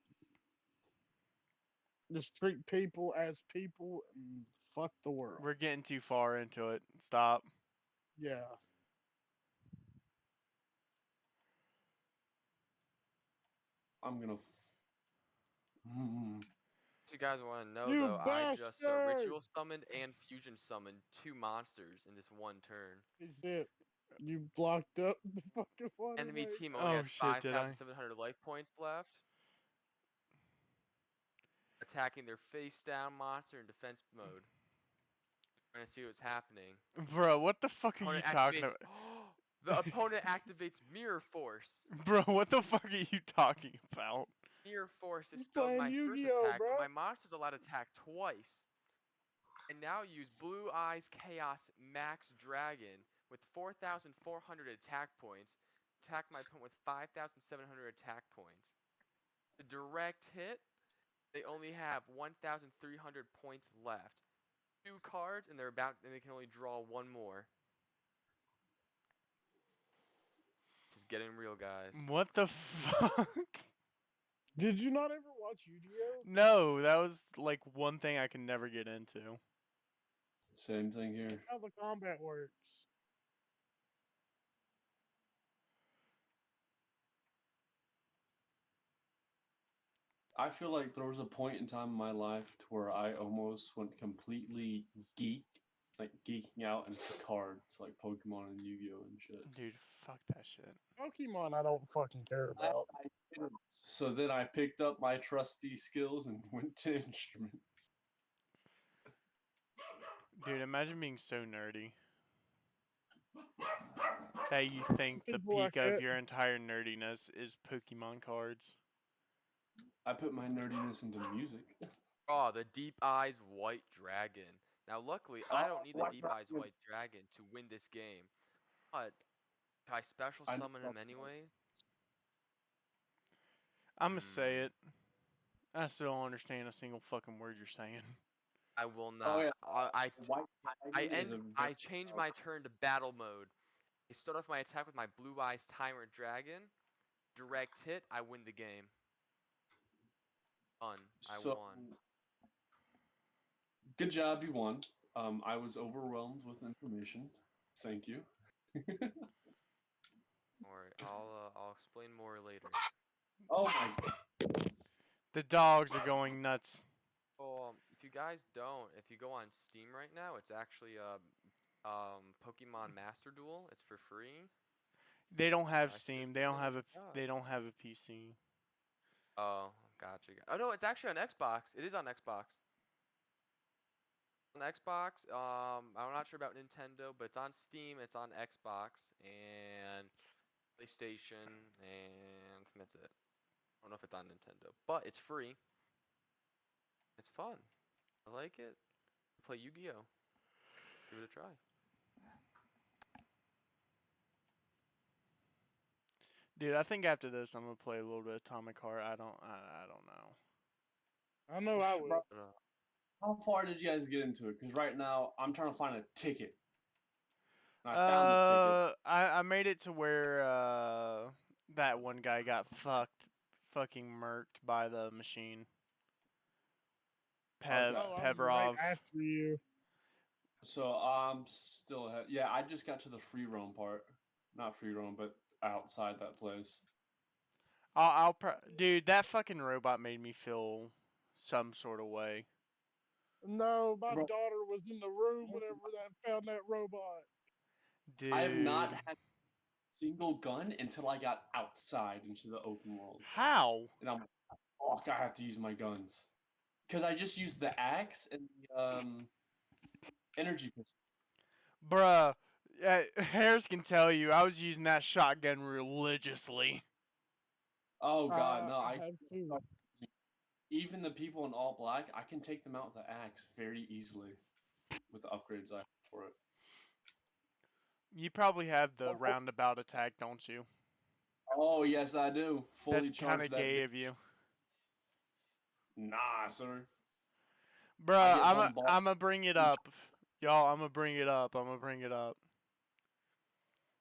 Speaker 2: Just treat people as people and fuck the world.
Speaker 1: We're getting too far into it. Stop.
Speaker 2: Yeah.
Speaker 3: I'm gonna.
Speaker 4: If you guys want to know,
Speaker 2: You
Speaker 4: though, I just
Speaker 2: bastard!
Speaker 4: ritual summoned and fusion summoned 2 monsters in this one turn.
Speaker 2: Is it? You blocked up the fucking water.
Speaker 4: Enemy
Speaker 2: mate.
Speaker 4: team only
Speaker 1: Oh
Speaker 4: has
Speaker 1: shit, did I?
Speaker 4: 5,700 life points left. Attacking their face down monster in defense mode. Trying to see what's happening.
Speaker 1: Bro, what the fuck are you
Speaker 4: Opponent
Speaker 1: talking
Speaker 4: activates.
Speaker 1: about?
Speaker 4: The opponent activates Mirror Force.
Speaker 1: Bro, what the fuck are you talking about?
Speaker 4: Mirror Force
Speaker 2: He's
Speaker 4: dispelled my
Speaker 2: playing
Speaker 4: first
Speaker 2: Yu-Gi-Oh,
Speaker 4: attack,
Speaker 2: bro.
Speaker 4: but my monster's allowed to attack twice. And now use Blue Eyes Chaos Max Dragon with 4,400 attack points. Attack my opponent with 5,700 attack points. The direct hit, they only have 1,300 points left. 2 cards, and they can only draw 1 more. This is getting real, guys.
Speaker 1: What the fuck?
Speaker 2: Did you not ever watch Yu-Gi-Oh?
Speaker 1: No, that was like one thing I can never get into.
Speaker 3: Same thing here.
Speaker 2: How the combat works?
Speaker 3: I feel like there was a point in time in my life to where I almost went completely geeking out into cards like Pokemon and Yu-Gi-Oh and shit.
Speaker 1: Dude, fuck that shit.
Speaker 2: Pokemon, I don't fucking care about.
Speaker 3: I didn't. So then I picked up my trusty skills and went to instruments.
Speaker 1: Dude, imagine being so nerdy that you think the
Speaker 2: People like
Speaker 1: peak of
Speaker 2: that.
Speaker 1: your entire nerdiness is Pokemon cards.
Speaker 3: I put my nerdiness into music.
Speaker 4: Oh, the Deep Eyes White Dragon. Now, luckily, I don't need the
Speaker 3: White
Speaker 4: Deep Eyes
Speaker 3: Dragon.
Speaker 4: White Dragon to win this game. But, can I special
Speaker 3: I know
Speaker 4: summon him
Speaker 3: about that.
Speaker 4: anyways?
Speaker 1: I'ma say it. I still don't understand a single fucking word you're saying.
Speaker 4: I will not.
Speaker 3: Oh yeah, White
Speaker 4: I
Speaker 3: Dragon is a very
Speaker 4: changed my turn to battle mode. I start off my attack with my Blue Eyes Tyrant Dragon. Direct hit, I win the game. Done. I
Speaker 3: so
Speaker 4: won.
Speaker 3: good job, you won. I was overwhelmed with information. Thank you.
Speaker 4: Alright, I'll explain more later.
Speaker 3: Oh my god.
Speaker 1: The dogs are going nuts.
Speaker 4: Well, if you guys don't, if you go on Steam right now, it's actually Pokemon Master Duel. It's for free.
Speaker 1: They don't have
Speaker 4: I
Speaker 1: Steam.
Speaker 4: suggest
Speaker 1: They don't
Speaker 4: giving
Speaker 1: have
Speaker 4: it
Speaker 1: a.
Speaker 4: shot.
Speaker 1: They don't have a PC.
Speaker 4: Oh, gotcha. Oh no, it's actually on Xbox. It is on Xbox. On Xbox, I'm not sure about Nintendo, but it's on Steam, it's on Xbox, and PlayStation, and I think that's it. I don't know if it's on Nintendo, but it's free. It's fun. I like it. Play Yu-Gi-Oh. Give it a try.
Speaker 1: Dude, I think after this I'm gonna play a little bit of Atomic Heart. I don't know.
Speaker 2: I know I will.
Speaker 3: Bro,
Speaker 4: But,
Speaker 3: how far did you guys get into it? Because right now I'm trying to find a ticket. And I found the ticket.
Speaker 1: I made it to where that one guy got fucking murked by the machine.
Speaker 3: Okay.
Speaker 2: Oh, I was right
Speaker 1: Pebrov.
Speaker 2: after you.
Speaker 3: So I'm still ahead. Yeah, I just got to the free roam part. Not free roam, but outside that place.
Speaker 1: Dude, that fucking robot made me feel some sort of way.
Speaker 2: No, my
Speaker 3: Bro.
Speaker 2: daughter was in the room whenever that found that robot.
Speaker 1: Dude,
Speaker 3: I have not had a single gun until I got outside into the open world.
Speaker 1: how?
Speaker 3: And I'm like, fuck, I have to use my guns. Because I just used the axe and Energy pistol.
Speaker 1: Bruh, Harris can tell you, I was using that shotgun religiously.
Speaker 3: Oh god, no!
Speaker 2: I have two.
Speaker 3: Even the people in all black, I can take them out with the axe very easily with the upgrades I have for it.
Speaker 1: You probably have the roundabout attack, don't you?
Speaker 3: Oh yes, I do. Fully
Speaker 1: That's kind
Speaker 3: charge
Speaker 1: of
Speaker 3: that
Speaker 1: gay
Speaker 3: bitch.
Speaker 1: of you.
Speaker 3: Nah, sir.
Speaker 1: Bruh,
Speaker 3: get
Speaker 1: I'm
Speaker 3: bombarded.
Speaker 1: gonna bring it up. Y'all, I'm gonna bring it up. I'm gonna bring it up.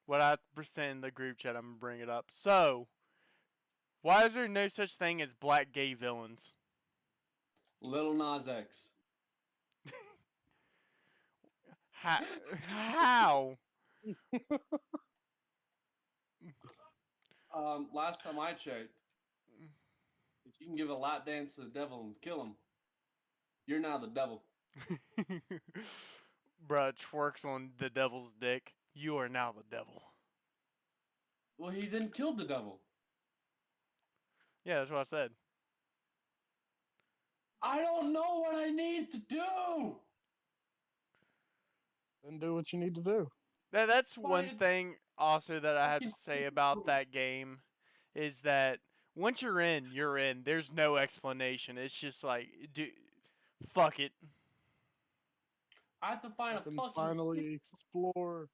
Speaker 1: What I sent in the group chat, I'm gonna bring it up. So, why is there no such thing as black gay villains?
Speaker 3: Little Nas X.
Speaker 1: How?
Speaker 3: Last time I checked, if you can give a lap dance to the devil and kill him, you're now the devil.
Speaker 1: Bruh, twerks on the devil's dick. You are now the devil.
Speaker 3: Well, he then killed the devil.
Speaker 1: Yeah, that's what I said.
Speaker 3: I don't know what I need to do.
Speaker 2: Then do what you need to do.
Speaker 1: That's one
Speaker 3: Find
Speaker 1: thing also that I have to
Speaker 3: fucking
Speaker 1: say about that game is that once you're in, you're in. There's no explanation. It's just like, fuck it.
Speaker 3: I have to find
Speaker 2: I
Speaker 3: a
Speaker 2: can
Speaker 3: fucking.
Speaker 2: finally explore.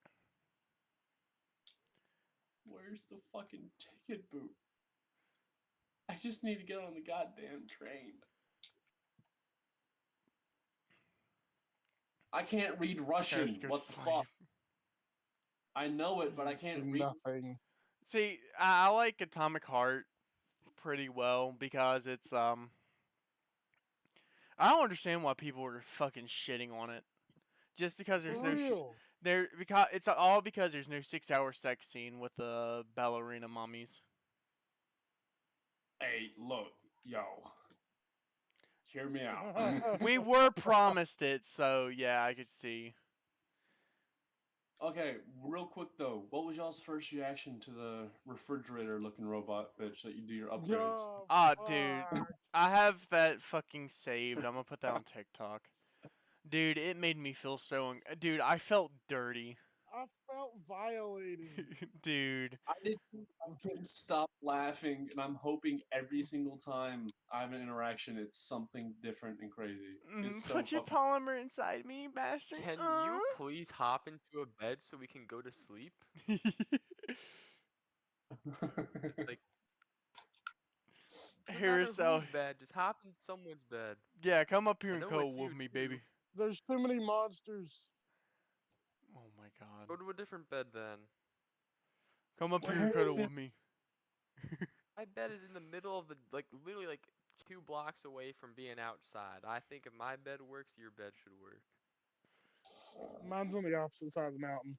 Speaker 3: Where's the fucking ticket booth? I just need to get on the goddamn train. I can't read Russian.
Speaker 1: Harris goes
Speaker 3: What
Speaker 1: to
Speaker 3: the
Speaker 1: sleep.
Speaker 3: fuck? I know it, but I
Speaker 2: You
Speaker 3: can't
Speaker 2: see
Speaker 3: read.
Speaker 2: nothing.
Speaker 1: See, I like Atomic Heart pretty well because it's I don't understand why people are fucking shitting on it. Just because there's
Speaker 2: For
Speaker 1: no
Speaker 2: real.
Speaker 1: because it's all because there's no 6-hour sex scene with the ballerina mummies.
Speaker 3: Hey, look, yo. Hear me out.
Speaker 1: We were promised it, so yeah, I could see.
Speaker 3: Okay, real quick though, what was y'all's first reaction to the refrigerator-looking robot bitch that you do your upgrades?
Speaker 2: Yo,
Speaker 1: Ah, dude,
Speaker 2: fuck.
Speaker 1: I have that fucking saved. I'm gonna put that on TikTok. Dude, it made me feel so. Dude, I felt dirty.
Speaker 2: I felt violated.
Speaker 1: Dude,
Speaker 3: I couldn't stop laughing, and I'm hoping every single time I have an interaction, it's something different and crazy. It's so
Speaker 1: put your
Speaker 3: fucking.
Speaker 1: polymer inside me, bastard.
Speaker 4: Can you please hop into a bed so we can go to sleep? Like, no matter
Speaker 1: Here's
Speaker 4: whose bed, just hop in someone's bed.
Speaker 1: yeah, come up here
Speaker 4: I
Speaker 1: and
Speaker 4: know
Speaker 1: cuddle
Speaker 4: it's
Speaker 1: with
Speaker 4: you
Speaker 1: me,
Speaker 4: too.
Speaker 1: baby.
Speaker 2: There's too many monsters.
Speaker 1: Oh my god.
Speaker 4: Go to a different bed then.
Speaker 1: Come up here
Speaker 3: Where
Speaker 1: and cuddle
Speaker 3: is it?
Speaker 1: with me.
Speaker 4: My bed is in the middle of the literally 2 blocks away from being outside. I think if my bed works, your bed should work.
Speaker 2: Mine's on the opposite side of the mountain.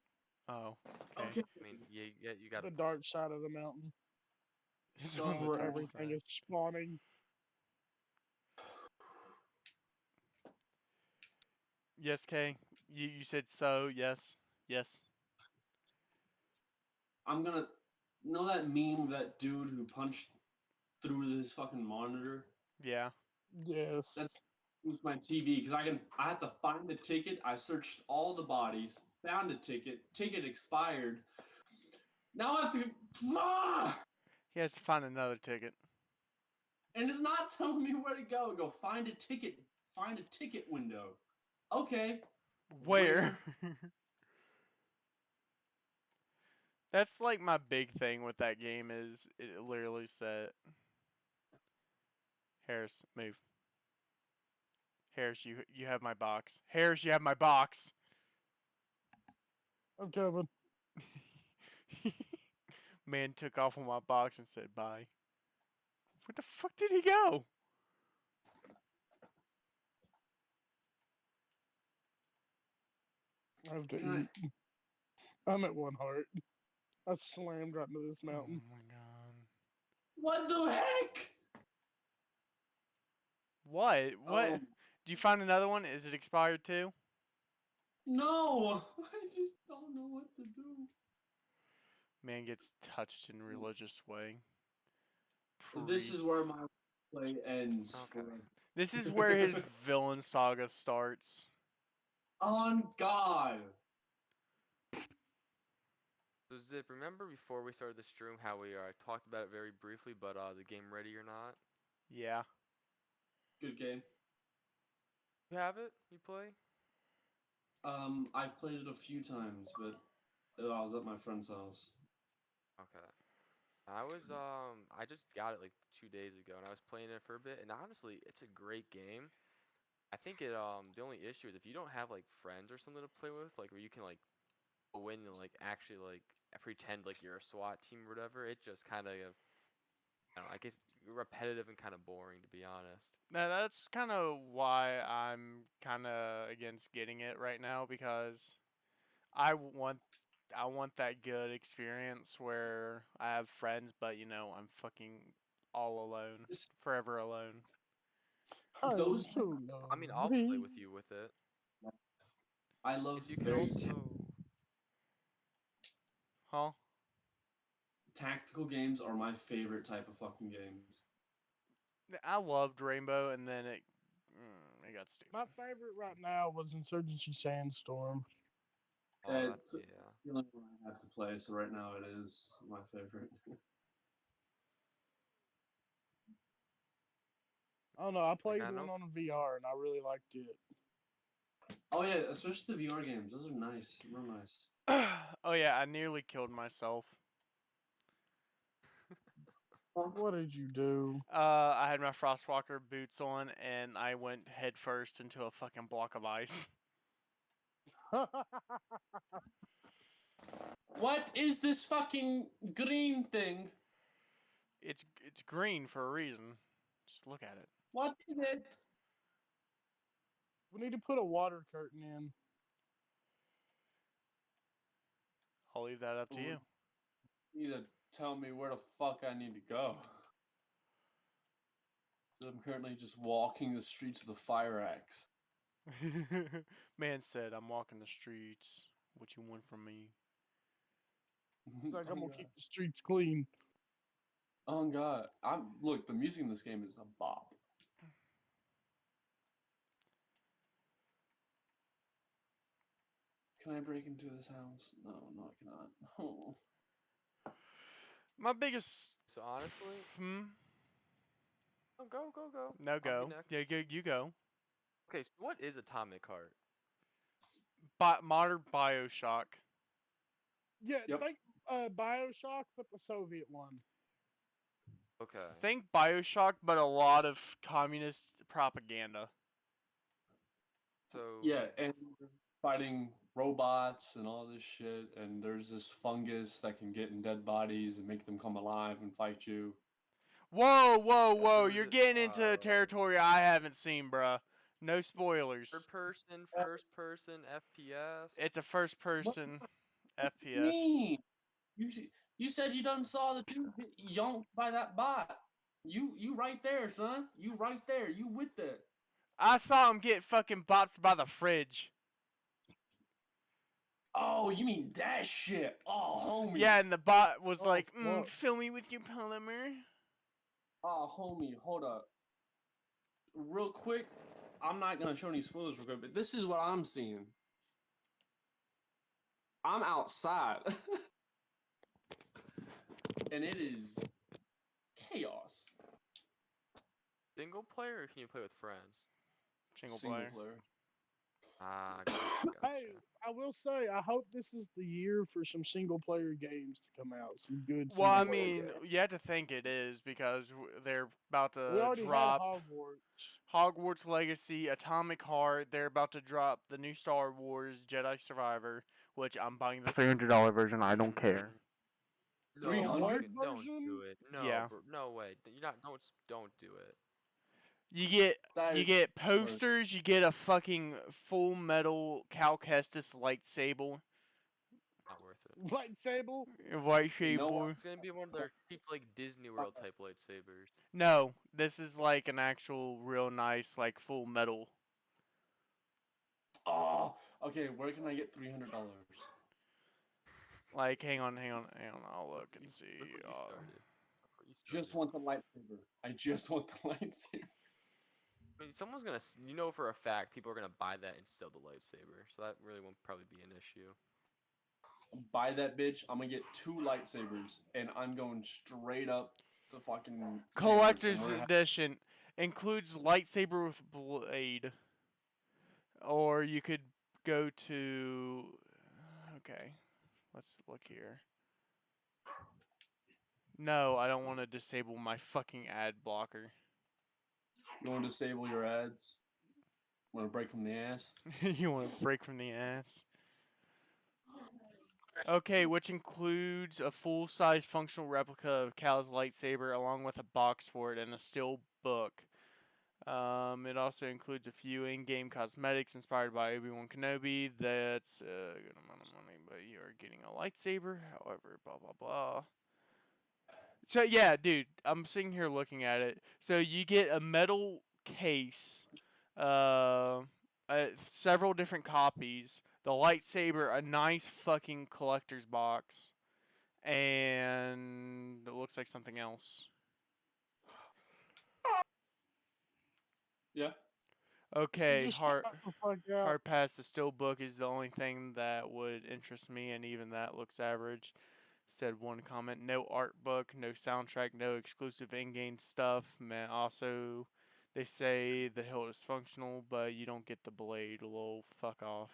Speaker 1: Oh, okay.
Speaker 3: Okay,
Speaker 4: I mean, you got
Speaker 2: The dark side of the mountain.
Speaker 1: It's on the
Speaker 2: Where
Speaker 1: dark
Speaker 2: everything
Speaker 1: side.
Speaker 2: is spawning.
Speaker 1: Yes, Kay. You said so. Yes. Yes.
Speaker 3: I'm gonna. Know that meme of that dude who punched through his fucking monitor?
Speaker 1: Yeah.
Speaker 2: Yes.
Speaker 3: That's with my TV because I had to find the ticket. I searched all the bodies, found a ticket. Ticket expired. Now I have to.
Speaker 1: He has to find another ticket.
Speaker 3: And it's not telling me where to go. Go find a ticket. Find a ticket window. Okay.
Speaker 1: Where? That's like my big thing with that game is it literally said Harris, move. Harris, you have my box. Harris, you have my box.
Speaker 2: I'm Kevin.
Speaker 1: Man took off on my box and said bye. Where the fuck did he go?
Speaker 2: I have to
Speaker 3: Can
Speaker 2: eat. I'm at 1 heart. I slammed right into this
Speaker 1: Oh
Speaker 2: mountain.
Speaker 1: my god.
Speaker 3: What the heck?
Speaker 1: What? What?
Speaker 3: Oh,
Speaker 1: Do you find another one? Is it expired too?
Speaker 3: no. I just don't know what to do.
Speaker 1: Man gets touched in religious way.
Speaker 3: This is where
Speaker 1: Priest.
Speaker 3: my play ends.
Speaker 4: Okay.
Speaker 1: This is where his villain saga starts.
Speaker 3: On God.
Speaker 4: So Zip, remember before we started the stream how we talked about it very briefly, but the game Ready or Not?
Speaker 1: Yeah.
Speaker 3: Good game.
Speaker 4: You have it? You play?
Speaker 3: I've played it a few times, but I was at my friend's house.
Speaker 4: Okay. I just got it like 2 days ago, and I was playing it for a bit, and honestly, it's a great game. I think the only issue is if you don't have like friends or something to play with, like where you can like go in and like actually like pretend like you're a SWAT team or whatever, it just kind of, I don't know, I guess repetitive and kind of boring to be honest.
Speaker 1: Now that's kind of why I'm kind of against getting it right now because I want I want that good experience where I have friends, but I'm fucking all alone,
Speaker 3: This-
Speaker 1: forever alone.
Speaker 2: I'm
Speaker 3: Those
Speaker 2: so
Speaker 4: I mean, I'll play
Speaker 2: lonely.
Speaker 4: with you with it.
Speaker 3: I love
Speaker 4: 'Cause you can
Speaker 3: very
Speaker 4: also,
Speaker 1: Huh?
Speaker 3: tactical games are my favorite type of fucking games.
Speaker 1: I loved Rainbow, and then it got stupid.
Speaker 2: My favorite right now was Insurgency Sandstorm.
Speaker 4: oh, that,
Speaker 3: It's
Speaker 4: yeah.
Speaker 3: the only one I have to play, so right now it is my favorite.
Speaker 2: I don't know. I played
Speaker 4: I
Speaker 2: one
Speaker 4: know.
Speaker 2: on a VR and I really liked it.
Speaker 3: Oh yeah, especially the VR games. Those are nice, real nice.
Speaker 1: Oh yeah, I nearly killed myself.
Speaker 2: What did you do?
Speaker 1: I had my Frostwalker boots on, and I went headfirst into a fucking block of ice.
Speaker 3: What is this fucking green thing?
Speaker 1: It's green for a reason. Just look at it.
Speaker 3: What is it?
Speaker 2: We need to put a water curtain in.
Speaker 1: I'll leave that up to you.
Speaker 3: You need to tell me where the fuck I need to go. I'm currently just walking the streets with a fire axe.
Speaker 1: Man said, "I'm walking the streets. What you want from me?"
Speaker 2: It's like I'm
Speaker 3: Oh
Speaker 2: gonna
Speaker 3: God.
Speaker 2: keep the streets clean.
Speaker 3: Oh God. Look, the music in this game is a bop. Can I break into this house? No, I cannot. Oh.
Speaker 1: My biggest.
Speaker 4: So honestly,
Speaker 1: Hmm.
Speaker 4: oh, go.
Speaker 1: No
Speaker 4: I'll be
Speaker 1: go.
Speaker 4: next.
Speaker 1: Yeah, you go.
Speaker 4: Okay, so what is Atomic Heart?
Speaker 1: Modern Bioshock.
Speaker 2: Yeah,
Speaker 3: Yep.
Speaker 2: think Bioshock, but the Soviet one.
Speaker 4: Okay.
Speaker 1: Think Bioshock, but a lot of communist propaganda.
Speaker 4: So
Speaker 3: Yeah, and fighting robots and all this shit, and there's this fungus that can get in dead bodies and make them come alive and fight you.
Speaker 1: Whoa,
Speaker 4: Yeah, so is
Speaker 1: You're
Speaker 4: it,
Speaker 1: getting into territory I haven't seen, bruh. No spoilers.
Speaker 4: first person FPS?
Speaker 1: It's a first
Speaker 3: What
Speaker 1: person
Speaker 3: do you
Speaker 1: FPS.
Speaker 3: mean? You said you done saw the dude get yonked by that bot. You right there, son. You right there. You with that.
Speaker 1: I saw him get fucking bopped by the fridge.
Speaker 3: Oh, you mean that shit? Oh, homie.
Speaker 1: Yeah, and the bot was
Speaker 2: Oh,
Speaker 1: like,
Speaker 2: fuck.
Speaker 1: fill me with your polymer.
Speaker 3: Oh, homie, hold up. Real quick, I'm not gonna show any spoilers real quick, but this is what I'm seeing. I'm outside. And it is chaos.
Speaker 4: Single player or can you play with friends?
Speaker 1: Single
Speaker 3: Single
Speaker 1: player.
Speaker 3: player.
Speaker 4: Ah, gotcha.
Speaker 2: Hey, I will say, I hope this is the year for some single player games to come out. Some good
Speaker 1: Well, I
Speaker 2: single player
Speaker 1: mean,
Speaker 2: games.
Speaker 1: you have to think it is because they're about
Speaker 2: We
Speaker 1: to
Speaker 2: already had
Speaker 1: drop
Speaker 2: Hogwarts.
Speaker 1: Hogwarts Legacy, Atomic Heart. They're about to drop the new Star Wars Jedi Survivor, which I'm buying the $300 version. I don't care.
Speaker 4: No,
Speaker 3: 300?
Speaker 4: fucking don't
Speaker 2: Version?
Speaker 4: do it. No,
Speaker 1: Yeah.
Speaker 4: no way. You're not. Don't do it.
Speaker 3: That
Speaker 1: You
Speaker 3: is
Speaker 1: get
Speaker 3: worth-
Speaker 1: posters. You get a fucking full metal Cal Kestis lightsaber.
Speaker 4: Not worth it.
Speaker 2: Lightsaber?
Speaker 3: You know what?
Speaker 1: Lightsaber.
Speaker 4: It's gonna be one of their cheap like Disney World type lightsabers.
Speaker 1: No, this is like an actual, real nice, like full metal.
Speaker 3: Oh, okay. Where can I get $300?
Speaker 1: Like, hang on. I'll look and
Speaker 4: You-
Speaker 1: see.
Speaker 4: Look what you started. Look what you
Speaker 3: Just
Speaker 4: started.
Speaker 3: want the lightsaber. I just want the lightsaber.
Speaker 4: I mean, someone's gonna, you know, for a fact, people are gonna buy that instead of the lightsaber, so that really won't probably be an issue.
Speaker 3: Buy that bitch. I'm gonna get 2 lightsabers, and I'm going straight up to fucking Chambers, and
Speaker 1: Collector's
Speaker 3: we're
Speaker 1: edition includes lightsaber with blade, or you could go to. Okay, let's look here. No, I don't want to disable my fucking ad blocker.
Speaker 3: You want to disable your ads? Want to break from the ass?
Speaker 1: You want to break from the ass? Okay, which includes a full-size functional replica of Cal's lightsaber along with a box for it and a steel book. It also includes a few in-game cosmetics inspired by Obi-Wan Kenobi. That's a good amount of money, but you are getting a lightsaber. However, blah blah blah. So yeah, dude, I'm sitting here looking at it. So you get a metal case, several different copies, the lightsaber, a nice fucking collector's box, and it looks like something else.
Speaker 3: Yeah.
Speaker 1: Okay,
Speaker 2: Just
Speaker 1: hard
Speaker 2: shut the fuck up.
Speaker 1: hard pass. The still book is the only thing that would interest me, and even that looks average. Said one comment. No art book, no soundtrack, no exclusive in-game stuff. Man, also, they say the hilt is functional, but you don't get the blade. Lol, fuck off.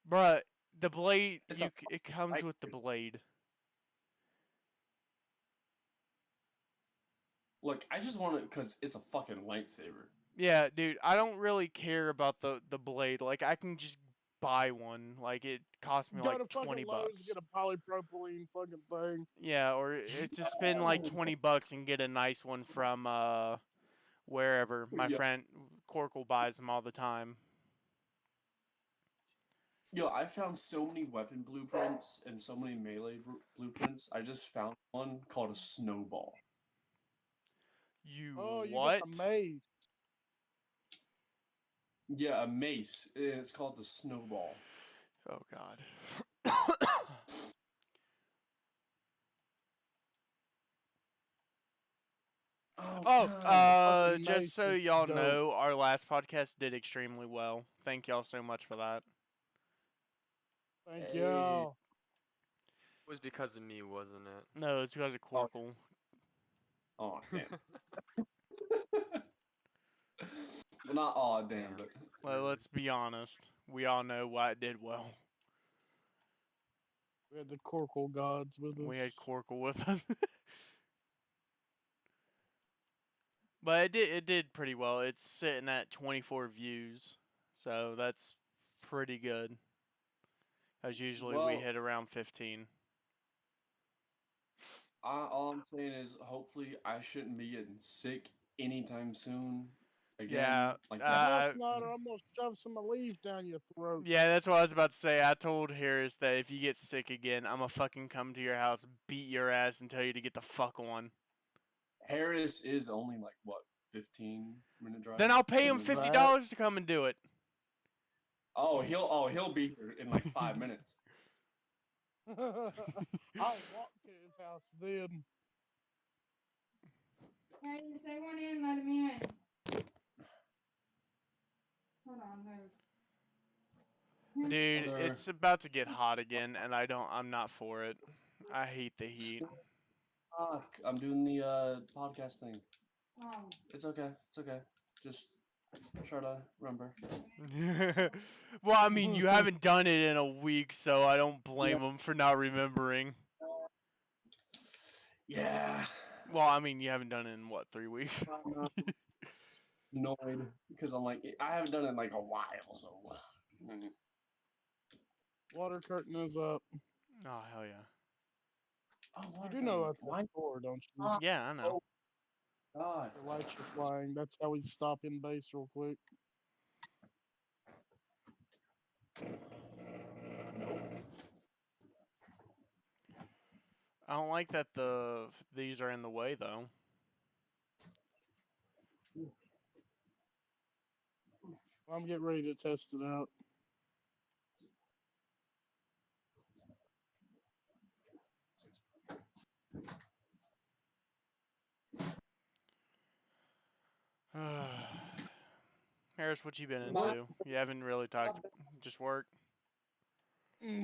Speaker 1: Bruh, the blade,
Speaker 3: It's a
Speaker 1: it comes with the
Speaker 3: lightsaber.
Speaker 1: blade.
Speaker 3: Look, I just want it because it's a fucking lightsaber.
Speaker 1: Yeah, dude, I don't really care about the blade. Like, I can just buy one. Like, it cost me
Speaker 2: Go
Speaker 1: like
Speaker 2: to fucking
Speaker 1: 20
Speaker 2: Lowe's,
Speaker 1: bucks.
Speaker 2: get a polypropylene fucking thing.
Speaker 1: Yeah, or to spend like 20 bucks and get a nice one from wherever. My
Speaker 3: Yeah.
Speaker 1: friend Corkle buys them all the time.
Speaker 3: Yo, I found so many weapon blueprints and so many melee blueprints. I just found one called a snowball.
Speaker 1: You
Speaker 2: Oh, you
Speaker 1: what?
Speaker 2: got the maze.
Speaker 3: Yeah, a mace, and it's called the snowball.
Speaker 1: Oh god.
Speaker 3: Oh, God.
Speaker 2: fucking
Speaker 1: just
Speaker 2: mace
Speaker 1: so
Speaker 2: is
Speaker 1: y'all
Speaker 2: dope.
Speaker 1: know, our last podcast did extremely well. Thank y'all so much for that.
Speaker 2: Thank
Speaker 3: Hey.
Speaker 2: y'all.
Speaker 4: It was because of me, wasn't it?
Speaker 1: No, it's because of Corkle.
Speaker 3: Oh, damn. Well, not all damn, but
Speaker 1: Well, let's be honest. We all know why it did well.
Speaker 2: We had the Corkle gods with us.
Speaker 1: We had Corkle with us. But it did pretty well. It's sitting at 24 views. So that's pretty good. As usually we
Speaker 3: Well-
Speaker 1: hit around 15.
Speaker 3: all I'm saying is, hopefully, I shouldn't be getting sick anytime soon. Again,
Speaker 1: Yeah,
Speaker 3: like
Speaker 2: Of
Speaker 3: that.
Speaker 2: course not, or I'm gonna shove some leaves down your throat.
Speaker 1: Yeah, that's what I was about to say. I told Harris that if you get sick again, I'm gonna fucking come to your house, beat your ass, and tell you to get the fuck on.
Speaker 3: Harris is only like what 15-minute drive.
Speaker 1: Then I'll pay him
Speaker 3: Is it?
Speaker 1: $50 to come and do it.
Speaker 3: He'll be here in like 5 minutes.
Speaker 2: I'll walk to his house then.
Speaker 5: Hey, if they want in, let them in. Hold on, move.
Speaker 1: Dude,
Speaker 3: Brother.
Speaker 1: it's about to get hot again, and I'm not for it. I hate the heat.
Speaker 3: Fuck, I'm doing the podcast thing.
Speaker 5: Oh,
Speaker 3: It's okay. It's okay. Just try to remember.
Speaker 1: Well, I mean, you haven't done it in a week, so I don't blame him for not remembering.
Speaker 3: Yeah.
Speaker 1: Well, I mean, you haven't done it in what, 3 weeks?
Speaker 3: I'm annoyed because I'm like I haven't done it in like a while, so.
Speaker 2: Water curtain is up.
Speaker 1: Oh hell yeah!
Speaker 3: Oh,
Speaker 2: You
Speaker 3: water
Speaker 2: do know
Speaker 3: fountain.
Speaker 2: that's
Speaker 3: Why?
Speaker 2: the door, don't you?
Speaker 3: Ah.
Speaker 1: Yeah, I know.
Speaker 3: God.
Speaker 2: The lights are flying. That's how we stop in base real quick.
Speaker 1: I don't like that these are in the way though.
Speaker 2: I'm getting ready to test it out.
Speaker 1: Harris, what you been
Speaker 3: My-
Speaker 1: into? You haven't really talked. Just work.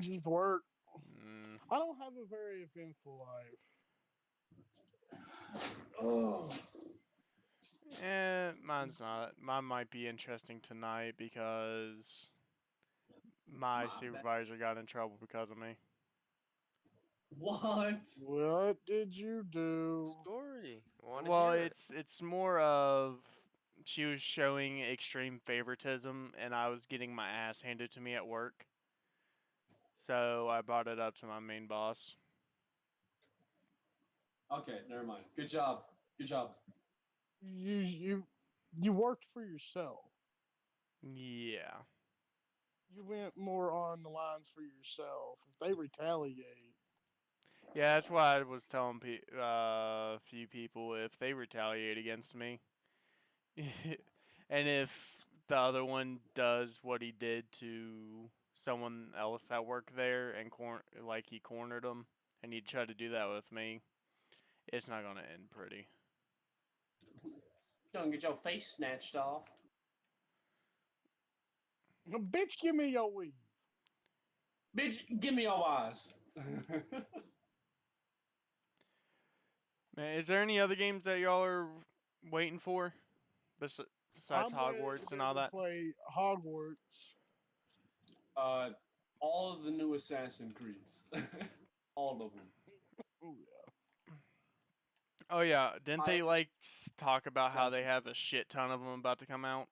Speaker 2: Just work.
Speaker 1: Mm.
Speaker 2: I don't have a very eventful life.
Speaker 3: Oh.
Speaker 1: Mine's not. Mine might be interesting tonight because my supervisor got in trouble because of me.
Speaker 3: What?
Speaker 2: What did you do?
Speaker 4: Story. Want to
Speaker 1: Well,
Speaker 4: hear it.
Speaker 1: it's more of she was showing extreme favoritism, and I was getting my ass handed to me at work. So I brought it up to my main boss.
Speaker 3: Okay, never mind. Good job. Good job.
Speaker 2: You worked for yourself.
Speaker 1: Yeah.
Speaker 2: You went more on the lines for yourself. If they retaliate,
Speaker 1: Yeah, that's why I was telling a few people if they retaliate against me, and if the other one does what he did to someone else that worked there and like he cornered them, and he tried to do that with me, it's not gonna end pretty.
Speaker 3: Gonna get your face snatched off.
Speaker 2: bitch, give me your weed.
Speaker 3: Bitch, give me your eyes.
Speaker 1: Man, is there any other games that y'all are waiting for besides
Speaker 2: I'm waiting
Speaker 1: Hogwarts and all
Speaker 2: to
Speaker 1: that?
Speaker 2: play Hogwarts.
Speaker 3: All of the new Assassin's Creeds. All of them.
Speaker 2: Oh yeah.
Speaker 1: Oh yeah, didn't they
Speaker 3: I-
Speaker 1: like talk about how they
Speaker 3: Assassin's
Speaker 1: have a shit ton of them about to come out?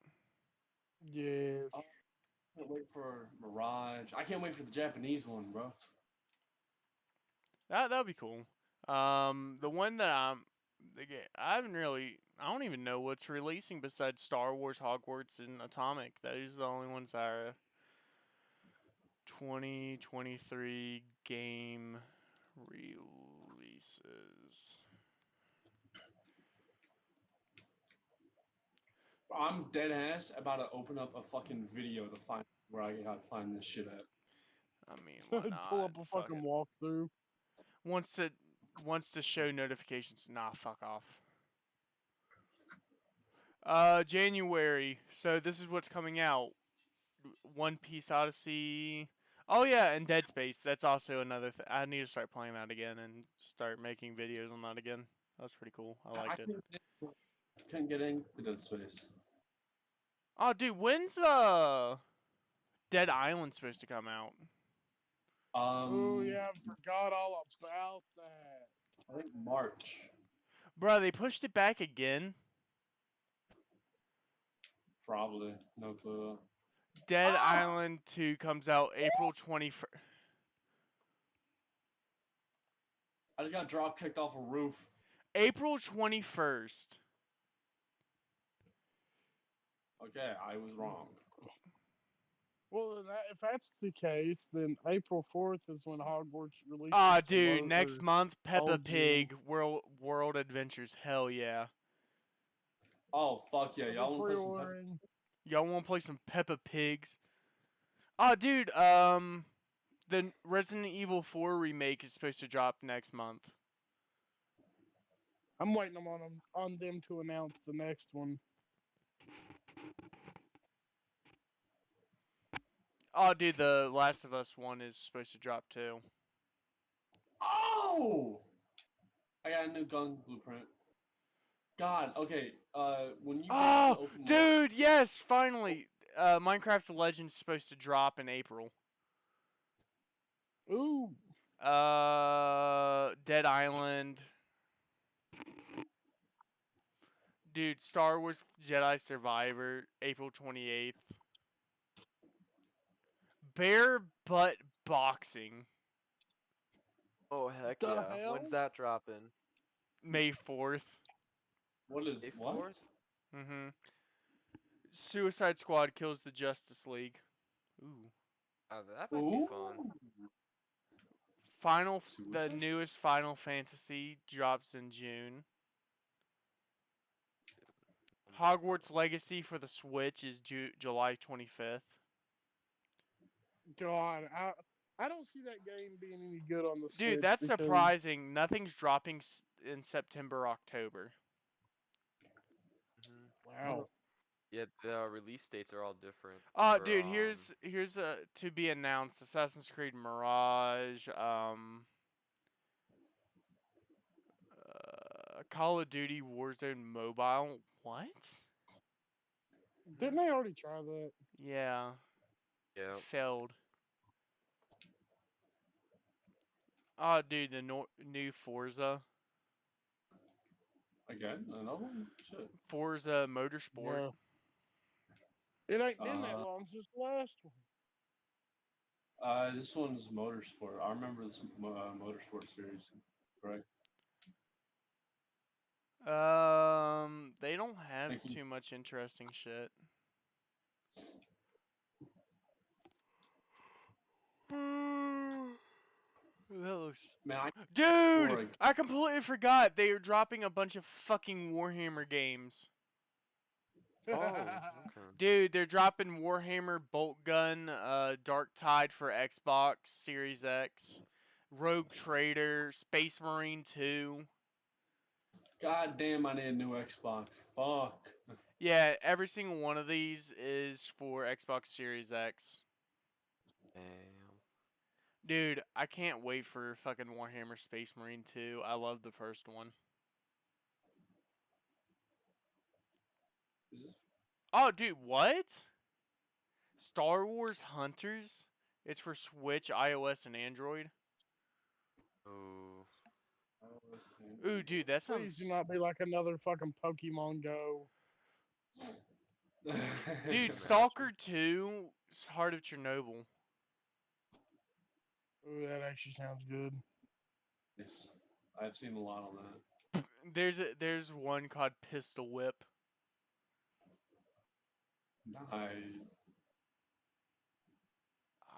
Speaker 2: Yes.
Speaker 3: I can't wait for Mirage. I can't wait for the Japanese one, bro.
Speaker 1: That'd be cool. The one that I don't even know what's releasing besides Star Wars, Hogwarts, and Atomic. Those are the only ones that are 2023 game releases.
Speaker 3: I'm dead ass about to open up a fucking video to find where I gotta find this shit at.
Speaker 1: I mean, why not?
Speaker 2: Pull up a
Speaker 1: Fuck
Speaker 2: fucking
Speaker 1: it.
Speaker 2: walkthrough.
Speaker 1: Wants to show notifications. Nah, fuck off. January. So this is what's coming out. One Piece Odyssey. Oh yeah, and Dead Space. That's also another thing. I need to start playing that again and start making videos on that again. That was pretty cool. I liked it.
Speaker 3: Couldn't get into Dead Space.
Speaker 1: Oh, dude, when's Dead Island supposed to come out?
Speaker 2: Oh yeah, I forgot all about that.
Speaker 3: I think March.
Speaker 1: Bruh, they pushed it back again.
Speaker 3: Probably. No clue.
Speaker 1: Dead
Speaker 3: Ah!
Speaker 1: Island 2 comes out April 21st.
Speaker 3: I just got drop kicked off a roof.
Speaker 1: April 21st.
Speaker 3: Okay, I was wrong.
Speaker 2: Well, if that's the case, then April 4th is when Hogwarts releases.
Speaker 1: Ah,
Speaker 2: some
Speaker 1: dude, next
Speaker 2: other
Speaker 1: month, Peppa
Speaker 2: OG.
Speaker 1: Pig World Adventures. Hell yeah.
Speaker 3: Oh fuck yeah,
Speaker 2: I've
Speaker 3: y'all
Speaker 2: been
Speaker 3: wanna play some
Speaker 2: pre-ordering.
Speaker 1: Y'all want to play some Peppa Pigs? Oh, dude, the Resident Evil 4 remake is supposed to drop next month.
Speaker 2: I'm waiting on them to announce the next one.
Speaker 1: Oh, dude, the Last of Us 1 is supposed to drop too.
Speaker 3: Oh! I got a new gun blueprint. God, okay. When you get to the
Speaker 1: Oh,
Speaker 3: open world-
Speaker 1: dude, yes, finally. Minecraft Legends is supposed to drop in April.
Speaker 2: Ooh,
Speaker 1: Dead Island. Dude, Star Wars Jedi Survivor, April 28th. Bare Butt Boxing,
Speaker 4: Oh heck
Speaker 2: The
Speaker 4: yeah!
Speaker 2: hell?
Speaker 4: When's that dropping?
Speaker 1: May 4th.
Speaker 3: What is
Speaker 4: May
Speaker 3: what?
Speaker 4: 4th?
Speaker 1: Mm-hmm. Suicide Squad kills the Justice League. Ooh.
Speaker 4: Oh, that might be fun.
Speaker 1: The
Speaker 3: Suicide?
Speaker 1: newest Final Fantasy drops in June. Hogwarts Legacy for the Switch is July 25th.
Speaker 2: God, I don't see that game being any good on the Switch.
Speaker 1: Dude, that's
Speaker 2: because
Speaker 1: surprising. Nothing's dropping in September, October.
Speaker 4: Mhm.
Speaker 2: Wow.
Speaker 4: Yeah, the release dates are all different.
Speaker 1: Oh,
Speaker 4: for,
Speaker 1: dude, here's a to be announced Assassin's Creed Mirage, Call of Duty Warzone Mobile. What?
Speaker 2: Didn't they already try that?
Speaker 1: Yeah,
Speaker 4: Yeah.
Speaker 1: failed. Oh, dude, the new Forza,
Speaker 3: Again, another one? Shit.
Speaker 1: Forza Motorsport.
Speaker 2: Yeah. It ain't been that long since the last one.
Speaker 3: This one's Motorsport. I remember this Motorsport series, correct?
Speaker 1: They don't have
Speaker 3: Thank you.
Speaker 1: too much interesting shit. That looks.
Speaker 3: Man, I
Speaker 1: Dude,
Speaker 3: for a-
Speaker 1: I completely forgot they are dropping a bunch of fucking Warhammer games.
Speaker 4: Oh, okay.
Speaker 1: Dude, they're dropping Warhammer Bolt Gun, Dark Tide for Xbox Series X, Rogue Trader, Space Marine 2.
Speaker 3: God damn, I need a new Xbox. Fuck.
Speaker 1: Yeah, every single one of these is for Xbox Series X.
Speaker 4: Damn.
Speaker 1: Dude, I can't wait for fucking Warhammer Space Marine 2. I love the first one.
Speaker 3: Is this?
Speaker 1: Oh, dude, what? Star Wars Hunters? It's for Switch, iOS, and Android.
Speaker 4: Oh.
Speaker 1: Ooh, dude, that
Speaker 2: Please
Speaker 1: sounds.
Speaker 2: do not be like another fucking Pokemon Go.
Speaker 1: Dude,
Speaker 4: Imagine.
Speaker 1: Stalker 2, Heart of Chernobyl.
Speaker 2: Ooh, that actually sounds good.
Speaker 3: Yes, I've seen a lot on that.
Speaker 1: There's one called Pistol Whip.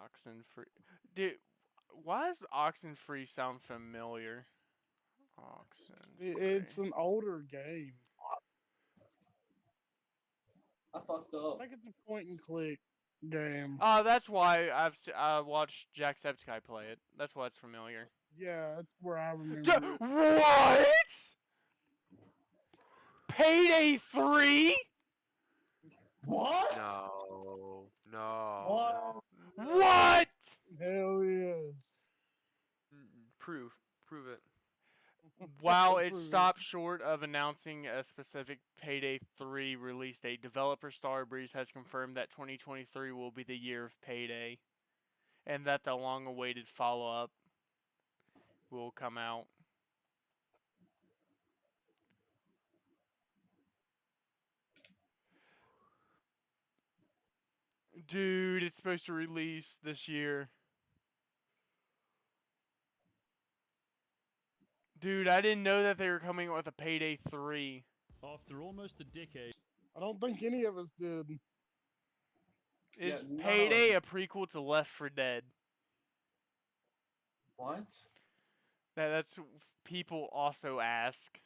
Speaker 1: Oxenfree. Dude, why does Oxenfree sound familiar?
Speaker 2: It's
Speaker 1: Oxenfree.
Speaker 2: an older game.
Speaker 3: I fucked up.
Speaker 2: Like it's a point and click game.
Speaker 1: Oh, that's why I watched Jacksepticeye play it. That's why it's familiar.
Speaker 2: Yeah, that's where I remember it.
Speaker 1: What? Payday 3?
Speaker 3: What?
Speaker 4: No. No.
Speaker 3: What?
Speaker 1: What?
Speaker 2: Hell yes.
Speaker 4: Prove it.
Speaker 1: While it
Speaker 2: Prove
Speaker 1: stopped short of announcing a specific Payday 3 release date, developer Starbreeze has confirmed that 2023 will be the year of Payday, and that the long-awaited follow-up will come out. Dude, it's supposed to release this year. Dude, I didn't know that they were coming out with a Payday 3.
Speaker 6: After almost a decade.
Speaker 2: I don't think any of us did.
Speaker 1: Is
Speaker 3: Yeah, no.
Speaker 1: Payday a prequel to Left 4 Dead?
Speaker 3: What?
Speaker 1: That's people also ask.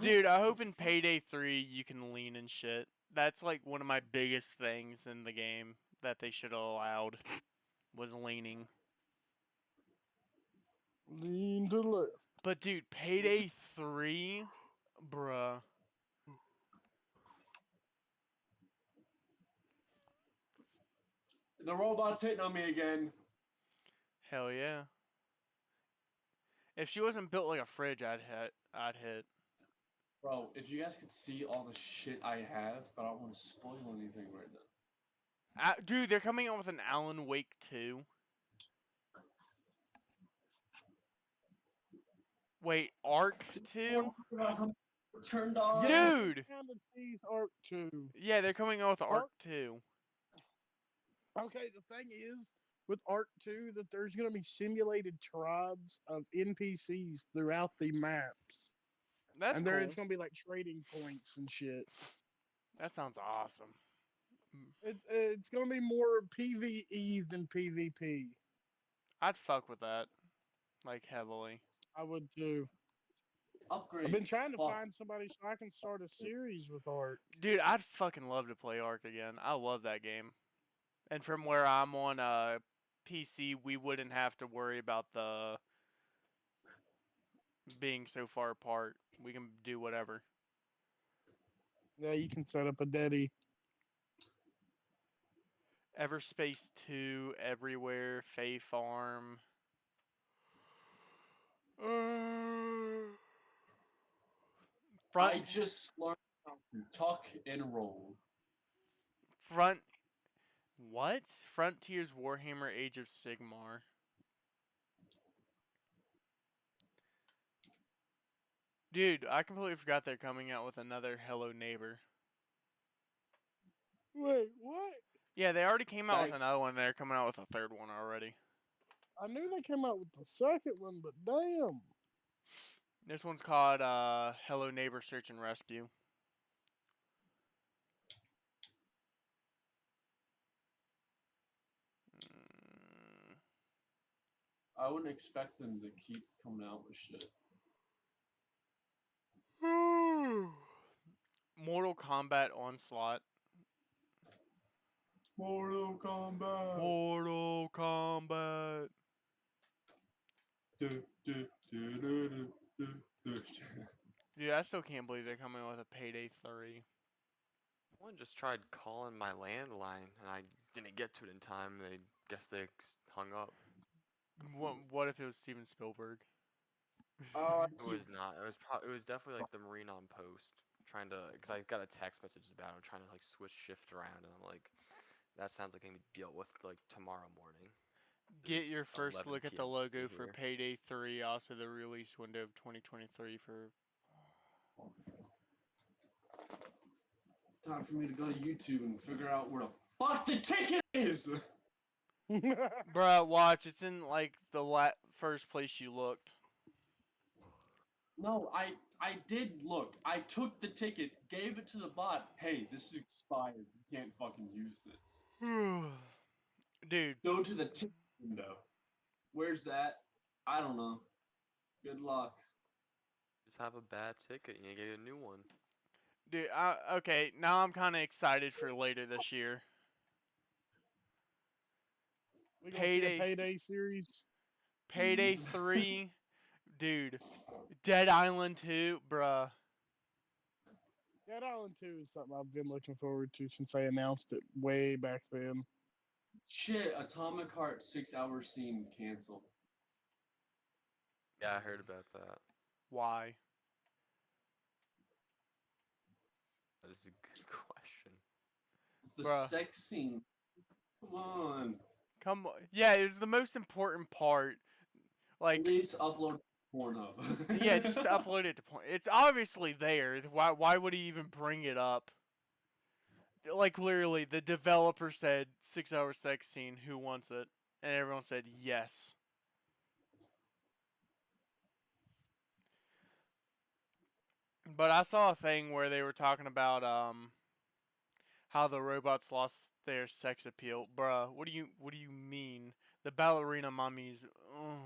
Speaker 1: Dude, I hope in Payday 3 you can lean and shit. That's like one of my biggest things in the game that they should have allowed was leaning.
Speaker 2: Lean to the left.
Speaker 1: But dude, Payday 3, bruh.
Speaker 3: The robot's hitting on me again.
Speaker 1: Hell yeah. If she wasn't built like a fridge, I'd hit.
Speaker 3: Bro, if you guys could see all the shit I have, but I don't want to spoil anything right now.
Speaker 1: Dude, they're coming out with an Alan Wake 2. Wait, Ark 2?
Speaker 3: Turned on.
Speaker 1: Dude!
Speaker 2: Kind of tease Arc 2.
Speaker 1: Yeah, they're coming out with Ark
Speaker 2: Ark?
Speaker 1: 2.
Speaker 2: Okay, the thing is with Arc 2 that there's going to be simulated tribes of NPCs throughout the maps.
Speaker 1: That's
Speaker 2: and
Speaker 1: cool.
Speaker 2: it's going to be like trading points and shit.
Speaker 1: That sounds awesome.
Speaker 2: It's going to be more PvE than PvP.
Speaker 1: I'd fuck with that. Like, heavily.
Speaker 2: I would too.
Speaker 3: Upgrades.
Speaker 2: I've been trying to
Speaker 3: Fuck.
Speaker 2: find somebody so I can start a series with Arc.
Speaker 1: Dude, I'd fucking love to play Ark again. I love that game. And from where I'm on PC, we wouldn't have to worry about the being so far apart. We can do whatever.
Speaker 2: Yeah, you can set up a daddy.
Speaker 1: Everspace 2, Everywhere, Fae Farm. Front,
Speaker 3: I just learned how to tuck and roll.
Speaker 1: front, what? Frontiers Warhammer Age of Sigmar. Dude, I completely forgot they're coming out with another Hello Neighbor.
Speaker 2: Wait, what?
Speaker 1: Yeah, they already came out with
Speaker 3: That-
Speaker 1: another one. They're coming out with a third one already.
Speaker 2: I knew they came out with the second one, but damn.
Speaker 1: This one's called Hello Neighbor Search and Rescue.
Speaker 3: I wouldn't expect them to keep coming out with shit.
Speaker 1: Mortal Kombat Onslaught.
Speaker 3: Mortal Kombat.
Speaker 1: Mortal Kombat.
Speaker 3: Du, du, du, du, du, du, du.
Speaker 1: Dude, I still can't believe they're coming with a Payday 3.
Speaker 4: One just tried calling my landline, and I didn't get to it in time. They guess they hung up.
Speaker 1: What if it was Steven Spielberg?
Speaker 3: Oh, I
Speaker 4: It was not. It was definitely like the Marine on post trying to, because I got a text message about him trying to like switch shift around, and I'm like, that sounds like I need to deal with like tomorrow morning.
Speaker 1: Get
Speaker 4: It is
Speaker 1: your first
Speaker 4: 11
Speaker 1: look at the
Speaker 4: p.m.
Speaker 1: logo for
Speaker 4: here.
Speaker 1: Payday 3, also the release window of 2023 for...
Speaker 3: time for me to go to YouTube and figure out where the fuck the ticket is.
Speaker 1: Bruh, watch, it's in like the first place you looked.
Speaker 3: No, I did look. I took the ticket, gave it to the bot. Hey, this is expired. You can't fucking use this.
Speaker 1: Dude,
Speaker 3: Go to the ticket window. Where's that? I don't know. Good luck.
Speaker 4: Just have a bad ticket and you get a new one.
Speaker 1: dude, okay, now I'm kind of excited for later this year.
Speaker 2: We gonna see a
Speaker 1: Payday,
Speaker 2: Payday series.
Speaker 1: Payday
Speaker 3: Please.
Speaker 1: 3, dude, Dead Island 2, bruh.
Speaker 2: Dead Island 2 is something I've been looking forward to since they announced it way back then.
Speaker 3: Shit, Atomic Heart 6-hour scene canceled.
Speaker 4: Yeah, I heard about that.
Speaker 1: Why?
Speaker 4: That is a good question.
Speaker 3: The
Speaker 1: Bruh.
Speaker 3: sex scene. Come on.
Speaker 1: Come on. Yeah, it was the most important part. Like,
Speaker 3: At least upload Pornhub.
Speaker 1: yeah, just upload it to point. It's obviously there. Why would he even bring it up? Like, literally, the developer said 6-hour sex scene. Who wants it? And everyone said yes. But I saw a thing where they were talking about how the robots lost their sex appeal. Bruh, what do you mean? The ballerina mummies. Ugh.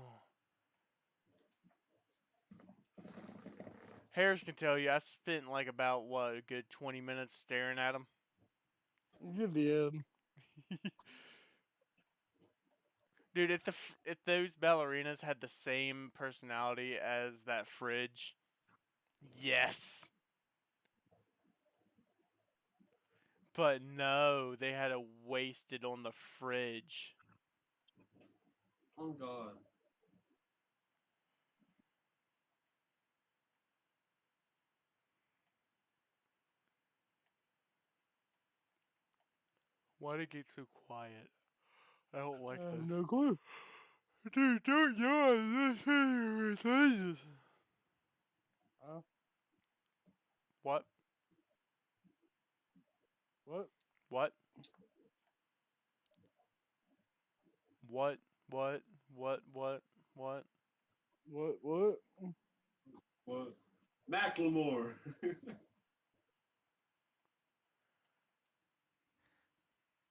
Speaker 1: Harris can tell you, I spent like about what, a good 20 minutes staring at them.
Speaker 2: You did.
Speaker 1: Dude, if those ballerinas had the same personality as that fridge, yes. But no, they had it wasted on the fridge.
Speaker 3: Oh god.
Speaker 1: Why'd it get so quiet? I don't like this.
Speaker 2: No clue.
Speaker 1: Dude, don't yawn. This is ridiculous.
Speaker 2: Huh?
Speaker 1: What?
Speaker 2: What?
Speaker 1: What? What? What? What? What? What?
Speaker 2: What? What?
Speaker 3: What? Macklemore.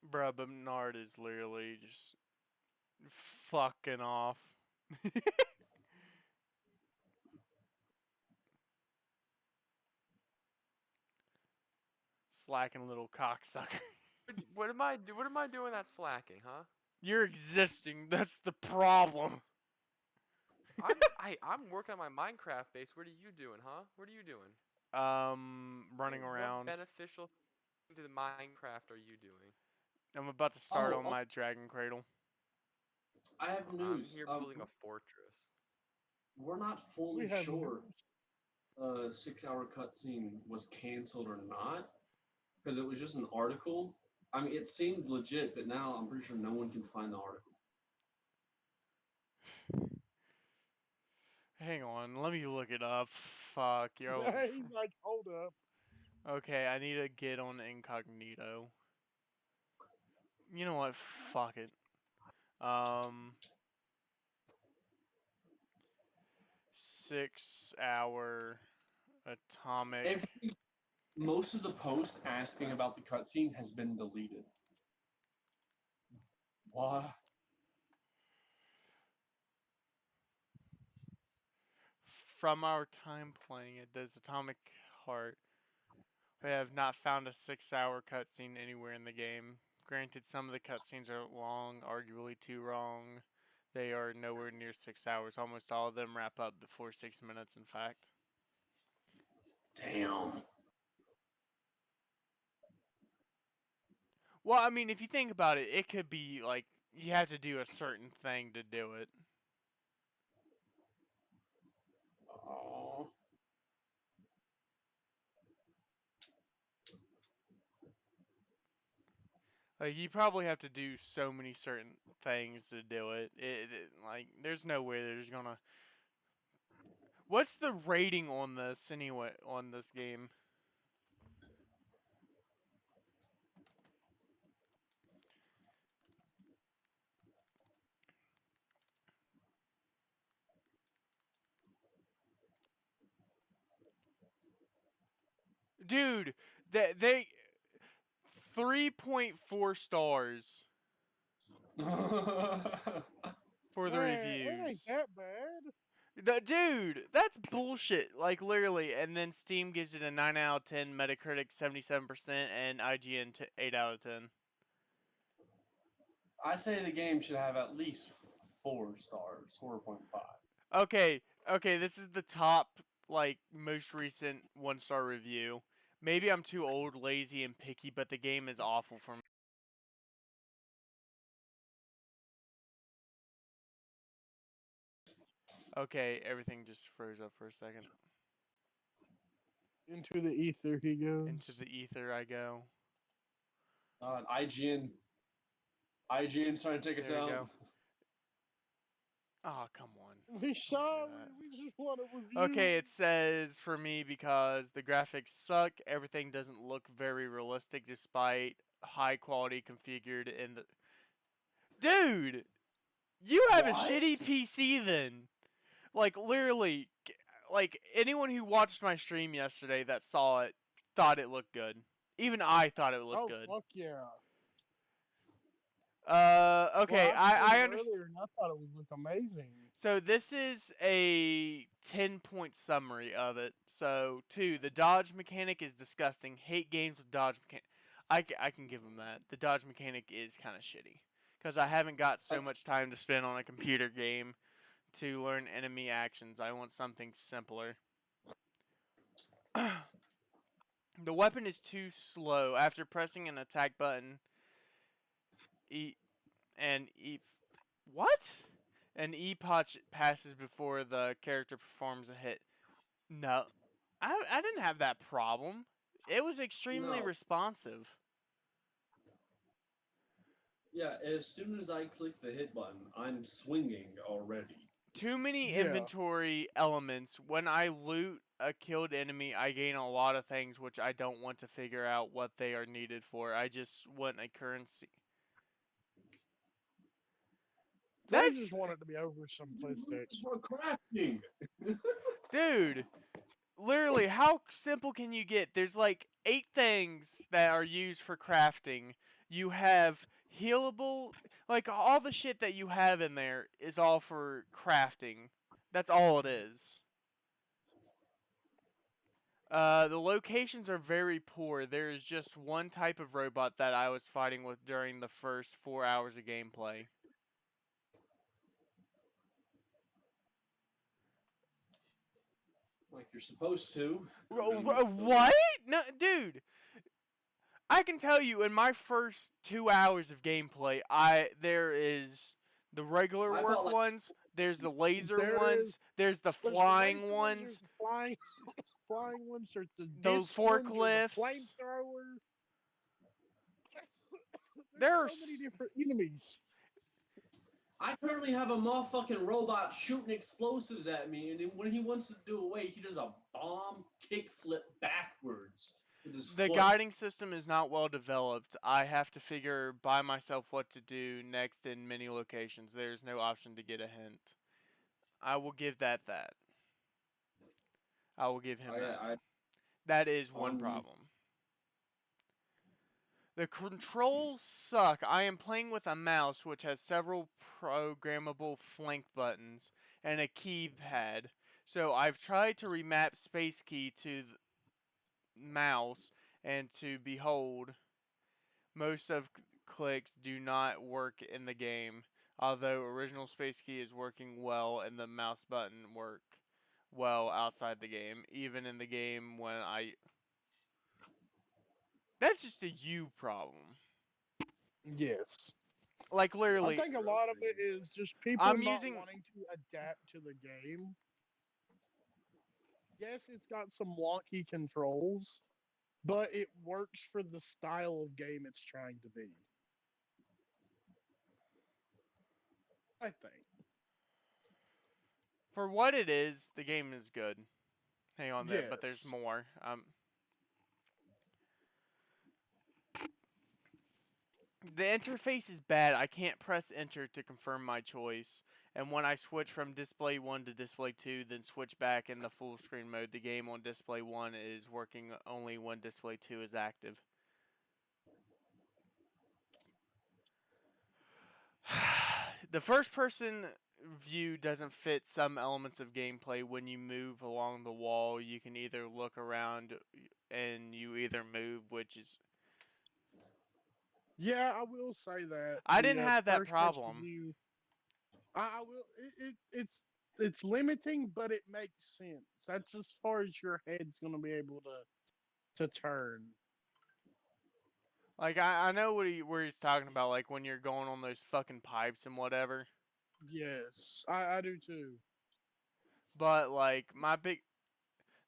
Speaker 1: Bruh, Bernard is literally just fucking off. Slacking little cocksucker.
Speaker 4: What am I What am I doing that's slacking, huh?
Speaker 1: You're existing. That's the problem.
Speaker 4: I'm working on my Minecraft base. What are you doing, huh? What are you doing?
Speaker 1: Running
Speaker 4: What
Speaker 1: around.
Speaker 4: beneficial thing to the Minecraft are you doing?
Speaker 1: I'm about to start
Speaker 3: Oh,
Speaker 1: on my Dragon Cradle.
Speaker 3: I have
Speaker 4: I'm
Speaker 3: news.
Speaker 4: here building a fortress.
Speaker 3: We're not fully
Speaker 2: We have
Speaker 3: sure 6-hour cutscene was canceled or not because it was just an article. I mean, it seemed legit, but now I'm pretty sure no one can find the article.
Speaker 1: Hang on, let me look it up. Fuck, yo.
Speaker 2: He's like, hold up.
Speaker 1: Okay, I need to get on incognito. You know what? Fuck it. 6-hour atomic.
Speaker 3: Most of the posts asking about the cutscene has been deleted. Why?
Speaker 1: From our time playing it, does Atomic Heart. We have not found a 6-hour cutscene anywhere in the game. Granted, some of the cutscenes are long, arguably too long. They are nowhere near 6 hours. Almost all of them wrap up before 6 minutes, in fact.
Speaker 3: Damn.
Speaker 1: Well, I mean, if you think about it, it could be like you have to do a certain thing to do it.
Speaker 3: Oh.
Speaker 1: Like you probably have to do so many certain things to do it. Like there's no way there's gonna. What's the rating on this anyway? On this game? Dude, they 3.4 stars for the
Speaker 2: Man, it ain't
Speaker 1: reviews.
Speaker 2: that bad.
Speaker 1: Dude, that's bullshit. Like literally, and then Steam gives it a 9 out of 10, Metacritic 77%, and IGN 8 out of 10.
Speaker 3: I say the game should have at least 4 stars, 4.5.
Speaker 1: Okay, this is the top like most recent 1-star review. Maybe I'm too old, lazy, and picky, but the game is awful for me. Okay, everything just froze up for a second.
Speaker 2: Into the ether he goes.
Speaker 1: Into the ether I go.
Speaker 3: IGN's trying to take us
Speaker 1: There we
Speaker 3: out.
Speaker 1: go. Oh, come on.
Speaker 2: We saw.
Speaker 1: that.
Speaker 2: We just want to review.
Speaker 1: Okay, it says for me because the graphics suck, everything doesn't look very realistic despite high quality configured in the. Dude, you have a
Speaker 3: What?
Speaker 1: shitty PC then. Like literally, like anyone who watched my stream yesterday that saw it thought it looked good. Even I thought it looked
Speaker 2: Oh
Speaker 1: good.
Speaker 2: fuck yeah.
Speaker 1: Okay,
Speaker 2: Well,
Speaker 1: I understand.
Speaker 2: earlier and I thought it was like amazing.
Speaker 1: So this is a 10-point summary of it. So 2, the dodge mechanic is disgusting. Hate games with dodge mechanic. I can give them that. The dodge mechanic is kind of shitty because I haven't got so
Speaker 3: That's-
Speaker 1: much time to spend on a computer game to learn enemy actions. I want something simpler. The weapon is too slow. After pressing an attack button, what? An E-potch passes before the character performs a hit. No, I didn't have that problem. It was extremely
Speaker 3: No.
Speaker 1: responsive.
Speaker 3: Yeah, as soon as I click the hit button, I'm swinging already.
Speaker 1: Too many
Speaker 2: Yeah.
Speaker 1: inventory elements. When I loot a killed enemy, I gain a lot of things which I don't want to figure out what they are needed for. I just want a currency.
Speaker 2: They
Speaker 1: That's
Speaker 2: just want it to be over simplistic.
Speaker 3: It's for crafting.
Speaker 1: dude. Literally, how simple can you get? There's like 8 things that are used for crafting. You have healable, like all the shit that you have in there is all for crafting. That's all it is. The locations are very poor. There is just one type of robot that I was fighting with during the first 4 hours of gameplay.
Speaker 3: Like like you're supposed to.
Speaker 1: What? No, dude. I can tell you, in my first 2 hours of gameplay, there is the regular
Speaker 3: I
Speaker 1: work
Speaker 3: felt like-
Speaker 1: ones, there's the laser
Speaker 2: There
Speaker 1: ones,
Speaker 2: is-
Speaker 1: there's the
Speaker 2: There's the
Speaker 1: flying
Speaker 2: laser
Speaker 1: ones,
Speaker 2: there's the flying, flying ones, there's the
Speaker 1: the
Speaker 2: disc ones, there's
Speaker 1: forklifts.
Speaker 2: the flamethrower.
Speaker 1: There are
Speaker 2: There's so many different enemies.
Speaker 3: I currently have a motherfucking robot shooting explosives at me, and then when he wants to do away, he does a bomb kickflip backwards with his
Speaker 1: The
Speaker 3: foot.
Speaker 1: guiding system is not well developed. I have to figure by myself what to do next in many locations. There's no option to get a hint. I will give that. I will give him that. That is one
Speaker 3: On-
Speaker 1: problem. The controls suck. I am playing with a mouse which has several programmable flank buttons and a keypad. So I've tried to remap space key to the mouse, and to behold, most of clicks do not work in the game, although original space key is working well and the mouse button work well outside the game, even in the game when I... That's just a you problem.
Speaker 2: Yes.
Speaker 1: Like,
Speaker 2: I
Speaker 1: literally,
Speaker 2: think a lot of it is just people
Speaker 1: I'm
Speaker 2: not
Speaker 1: using-
Speaker 2: wanting to adapt to the game. Yes, it's got some wonky controls, but it works for the style of game it's trying to be. I think.
Speaker 1: for what it is, the game is good. Hang on there, but there's
Speaker 2: Yes.
Speaker 1: more. The interface is bad. I can't press enter to confirm my choice. And when I switch from display 1 to display 2, then switch back in the full screen mode, the game on display 1 is working only when display 2 is active. The first person view doesn't fit some elements of gameplay. When you move along the wall, you can either look around and you either move, which is...
Speaker 2: Yeah, I will say that.
Speaker 1: I didn't have that
Speaker 2: first person
Speaker 1: problem.
Speaker 2: view- I will. It's limiting, but it makes sense. That's as far as your head's going to be able to turn.
Speaker 1: Like, I know where he's talking about, like, when you're going on those fucking pipes and whatever.
Speaker 2: Yes, I do too.
Speaker 1: But, like,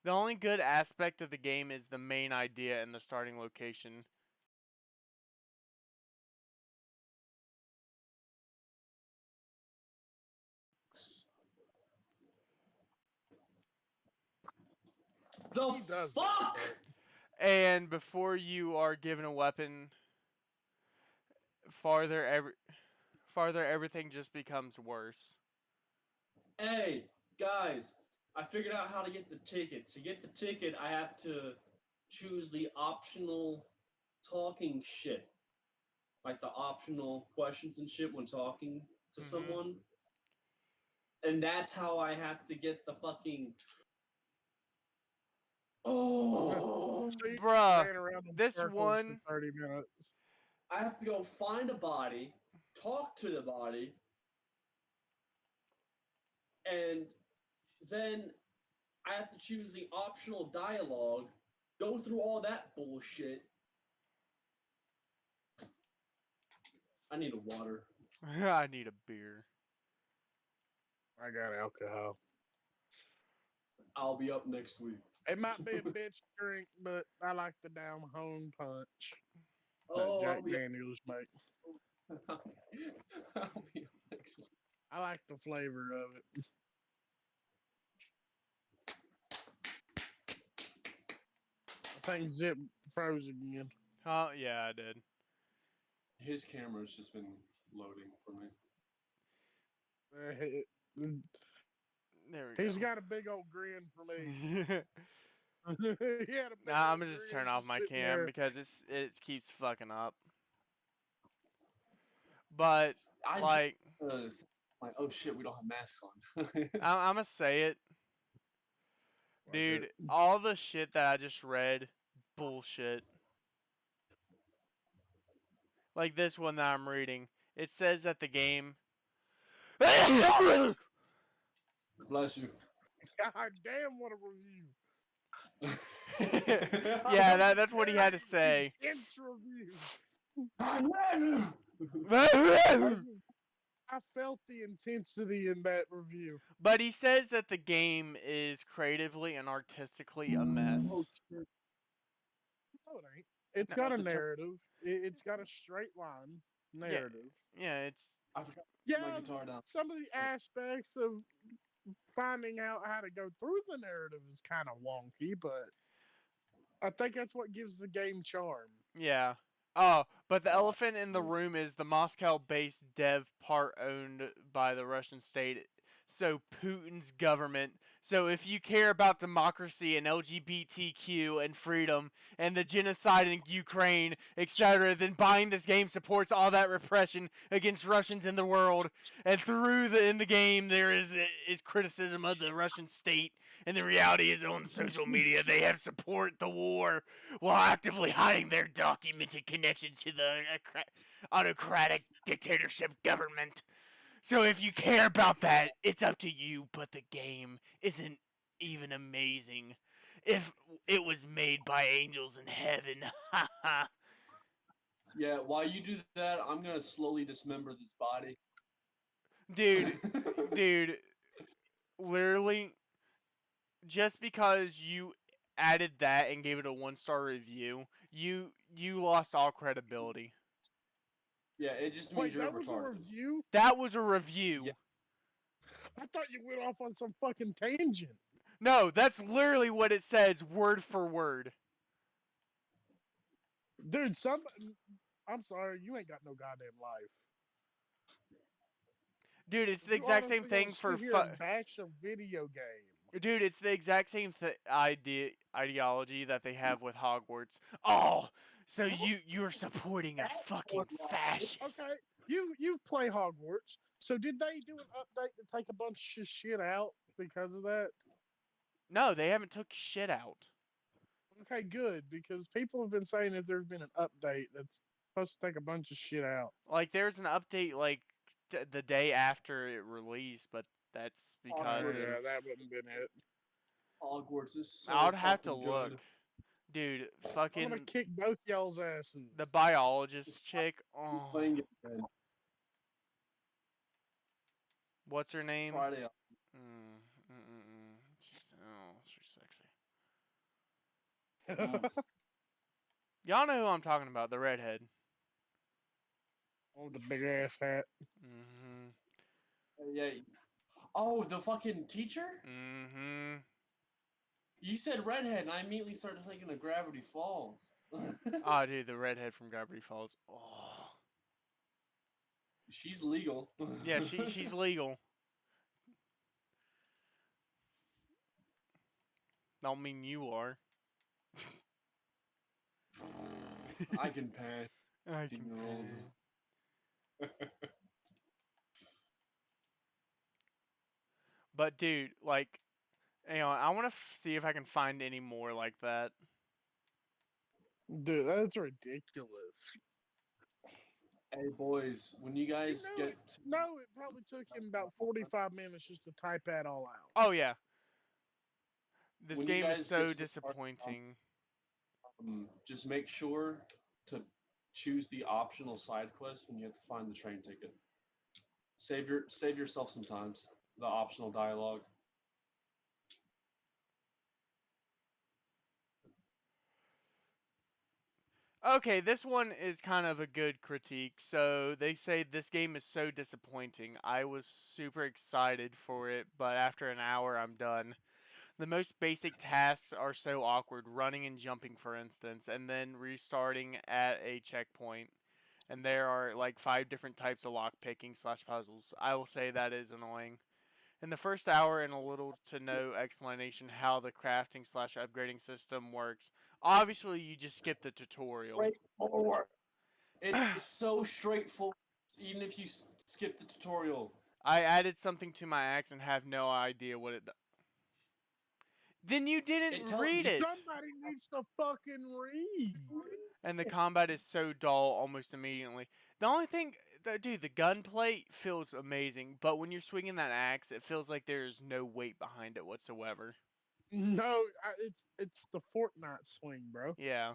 Speaker 1: the only good aspect of the game is the main idea and the starting location.
Speaker 3: The
Speaker 2: He does
Speaker 3: fuck?
Speaker 2: that.
Speaker 1: And before you are given a weapon, farther everything just becomes worse.
Speaker 3: Hey, guys, I figured out how to get the ticket. To get the ticket, I have to choose the optional talking shit. Like the optional questions and shit when talking to
Speaker 1: Mhm.
Speaker 3: someone. And that's how I have to get the fucking. Oh!
Speaker 2: So you
Speaker 1: Bruh,
Speaker 2: ran around in
Speaker 1: this
Speaker 2: circles
Speaker 1: one-
Speaker 2: for 30 minutes.
Speaker 3: I have to go find a body, talk to the body, and then I have to choose the optional dialogue, go through all that bullshit. I need a water.
Speaker 1: I need a beer.
Speaker 2: I got alcohol.
Speaker 3: I'll be up next week.
Speaker 2: It might be a bitch drink, but I like the down home punch that
Speaker 3: Oh,
Speaker 2: Jack
Speaker 3: I'll be,
Speaker 2: Daniels make.
Speaker 3: I'll be up next week.
Speaker 2: I like the flavor of it. I think Zip froze again.
Speaker 1: Oh, yeah, I did.
Speaker 3: His camera's just been loading for me.
Speaker 1: There we
Speaker 2: He's
Speaker 1: go.
Speaker 2: got a big old grin for me.
Speaker 1: Nah,
Speaker 2: He had a big
Speaker 1: I'm
Speaker 2: old
Speaker 1: gonna just
Speaker 2: grin
Speaker 1: turn off my
Speaker 2: sitting
Speaker 1: cam
Speaker 2: there.
Speaker 1: because it keeps fucking up. But
Speaker 3: I
Speaker 1: like,
Speaker 3: just like, oh shit, we don't have masks on.
Speaker 1: I'm gonna say it, dude. All the shit that I just read, bullshit. Like this one that I'm reading, it says that the game.
Speaker 3: Bless you.
Speaker 2: God damn, what a review!
Speaker 1: Yeah, that's what he had to say.
Speaker 2: Intense review. I felt the intensity in that review.
Speaker 1: But he says that the game is creatively and artistically a mess.
Speaker 2: No, it ain't. It's
Speaker 1: No.
Speaker 2: got a
Speaker 3: The ter-
Speaker 2: narrative. It's got a straight line narrative.
Speaker 1: Yeah, it's
Speaker 3: I forgot
Speaker 2: Yeah,
Speaker 3: my guitar down.
Speaker 2: some of the aspects of finding out how to go through the narrative is kind of wonky, but I think that's what gives the game charm.
Speaker 1: yeah. Oh, but the elephant in the room is the Moscow-based dev part owned by the Russian state. So Putin's government. So if you care about democracy and LGBTQ and freedom and the genocide in Ukraine, etc., then buying this game supports all that repression against Russians in the world. And through in the game there is criticism of the Russian state, and the reality is on social media they have support the war while actively hiding their documented connections to the autocratic dictatorship government. So if you care about that, it's up to you, but the game isn't even amazing. If it was made by angels in heaven.
Speaker 3: Yeah, while you do that, I'm gonna slowly dismember this body.
Speaker 1: Dude, literally, just because you added that and gave it a 1-star review, you lost all credibility.
Speaker 3: Yeah, it just
Speaker 2: Wait,
Speaker 3: means you're
Speaker 2: that was a
Speaker 3: retarded.
Speaker 2: review?
Speaker 1: That was a review.
Speaker 3: Yeah.
Speaker 2: I thought you went off on some fucking tangent.
Speaker 1: No, that's literally what it says, word for word.
Speaker 2: Dude, I'm sorry, you ain't got no goddamn life.
Speaker 1: Dude, it's the
Speaker 2: You
Speaker 1: exact same
Speaker 2: honestly gonna
Speaker 1: thing for
Speaker 2: sit here and bash a video game.
Speaker 1: Dude, it's the exact same ideology that they have with Hogwarts. Oh, so you're supporting a fucking fascist.
Speaker 2: Okay, you've played Hogwarts. So did they do an update to take a bunch of shit out because of that?
Speaker 1: No, they haven't took shit out.
Speaker 2: Okay, good, because people have been saying that there's been an update that's supposed to take a bunch of shit out.
Speaker 1: Like there's an update like the day after it released, but that's because
Speaker 3: Hogwarts
Speaker 2: Yeah,
Speaker 3: is-
Speaker 2: that wouldn't have been it.
Speaker 3: Hogwarts is so
Speaker 1: I'd have to
Speaker 3: fucking
Speaker 1: look.
Speaker 3: good.
Speaker 1: Dude,
Speaker 2: I'm
Speaker 1: fucking
Speaker 2: gonna kick both y'all's asses.
Speaker 1: the biologist chick. Oh,
Speaker 3: Playing it again
Speaker 1: what's her name?
Speaker 3: Friday.
Speaker 1: She's sexy. Y'all know who I'm talking about, the redhead.
Speaker 2: Oh, the big ass hat.
Speaker 3: Yeah. Oh, the fucking teacher? You said redhead, and I immediately started thinking of Gravity Falls.
Speaker 1: Oh, dude, the redhead from Gravity Falls. Oh.
Speaker 3: She's legal.
Speaker 1: Yeah, she's legal. Don't mean you are.
Speaker 3: I can pass.
Speaker 1: I
Speaker 3: 18-year-old.
Speaker 1: But dude, like, I want to see if I can find any more like that.
Speaker 2: Dude, that's ridiculous.
Speaker 3: Hey boys, when you guys
Speaker 2: know
Speaker 3: get
Speaker 2: No, it probably took him about 45 minutes just to type that all out.
Speaker 1: Oh yeah. This
Speaker 3: When you
Speaker 1: game
Speaker 3: guys
Speaker 1: is
Speaker 3: get
Speaker 1: so
Speaker 3: to the part,
Speaker 1: disappointing.
Speaker 3: just make sure to choose the optional side quest when you have to find the train ticket. Save yourself some times. The optional dialogue.
Speaker 1: Okay, this one is kind of a good critique. So they say this game is so disappointing. I was super excited for it, but after an hour, I'm done. The most basic tasks are so awkward, running and jumping, for instance, and then restarting at a checkpoint. And there are like 5 different types of lockpicking/puzzles. I will say that is annoying. In the first hour, and a little to no explanation how the crafting/upgrading system works. Obviously, you just skip the tutorial.
Speaker 3: Straightforward. It's so straightforward, even if you skip the tutorial.
Speaker 1: I added something to my axe and have no idea what it does. Then you didn't read it.
Speaker 2: Somebody needs to fucking read.
Speaker 1: And the combat is so dull almost immediately. The only thing dude, the gunplay feels amazing, but when you're swinging that axe, it feels like there's no weight behind it whatsoever.
Speaker 2: No, it's the Fortnite swing, bro.
Speaker 1: Yeah.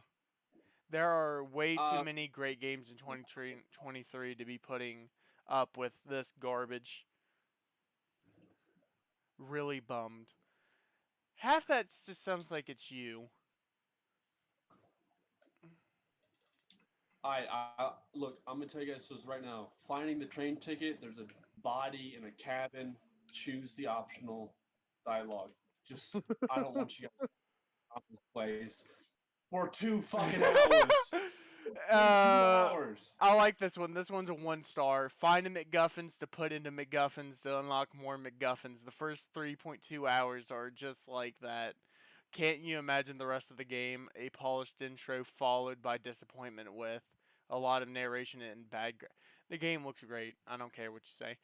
Speaker 1: There are way too
Speaker 3: Uh,
Speaker 1: many great games in 2023 to be putting up with this garbage. Really bummed. Half that just sounds like it's you.
Speaker 3: Look, I'm gonna tell you guys this right now. Finding the train ticket, there's a body in a cabin. Choose the optional dialogue. Just, I don't want you guys on this place for 2 fucking hours. 2 hours.
Speaker 1: I like this one. This one's a 1 star. Finding McGuffins to put into McGuffins to unlock more McGuffins. The first 3.2 hours are just like that. Can't you imagine the rest of the game? A polished intro followed by disappointment with a lot of narration and the game looks great. I don't care what you say.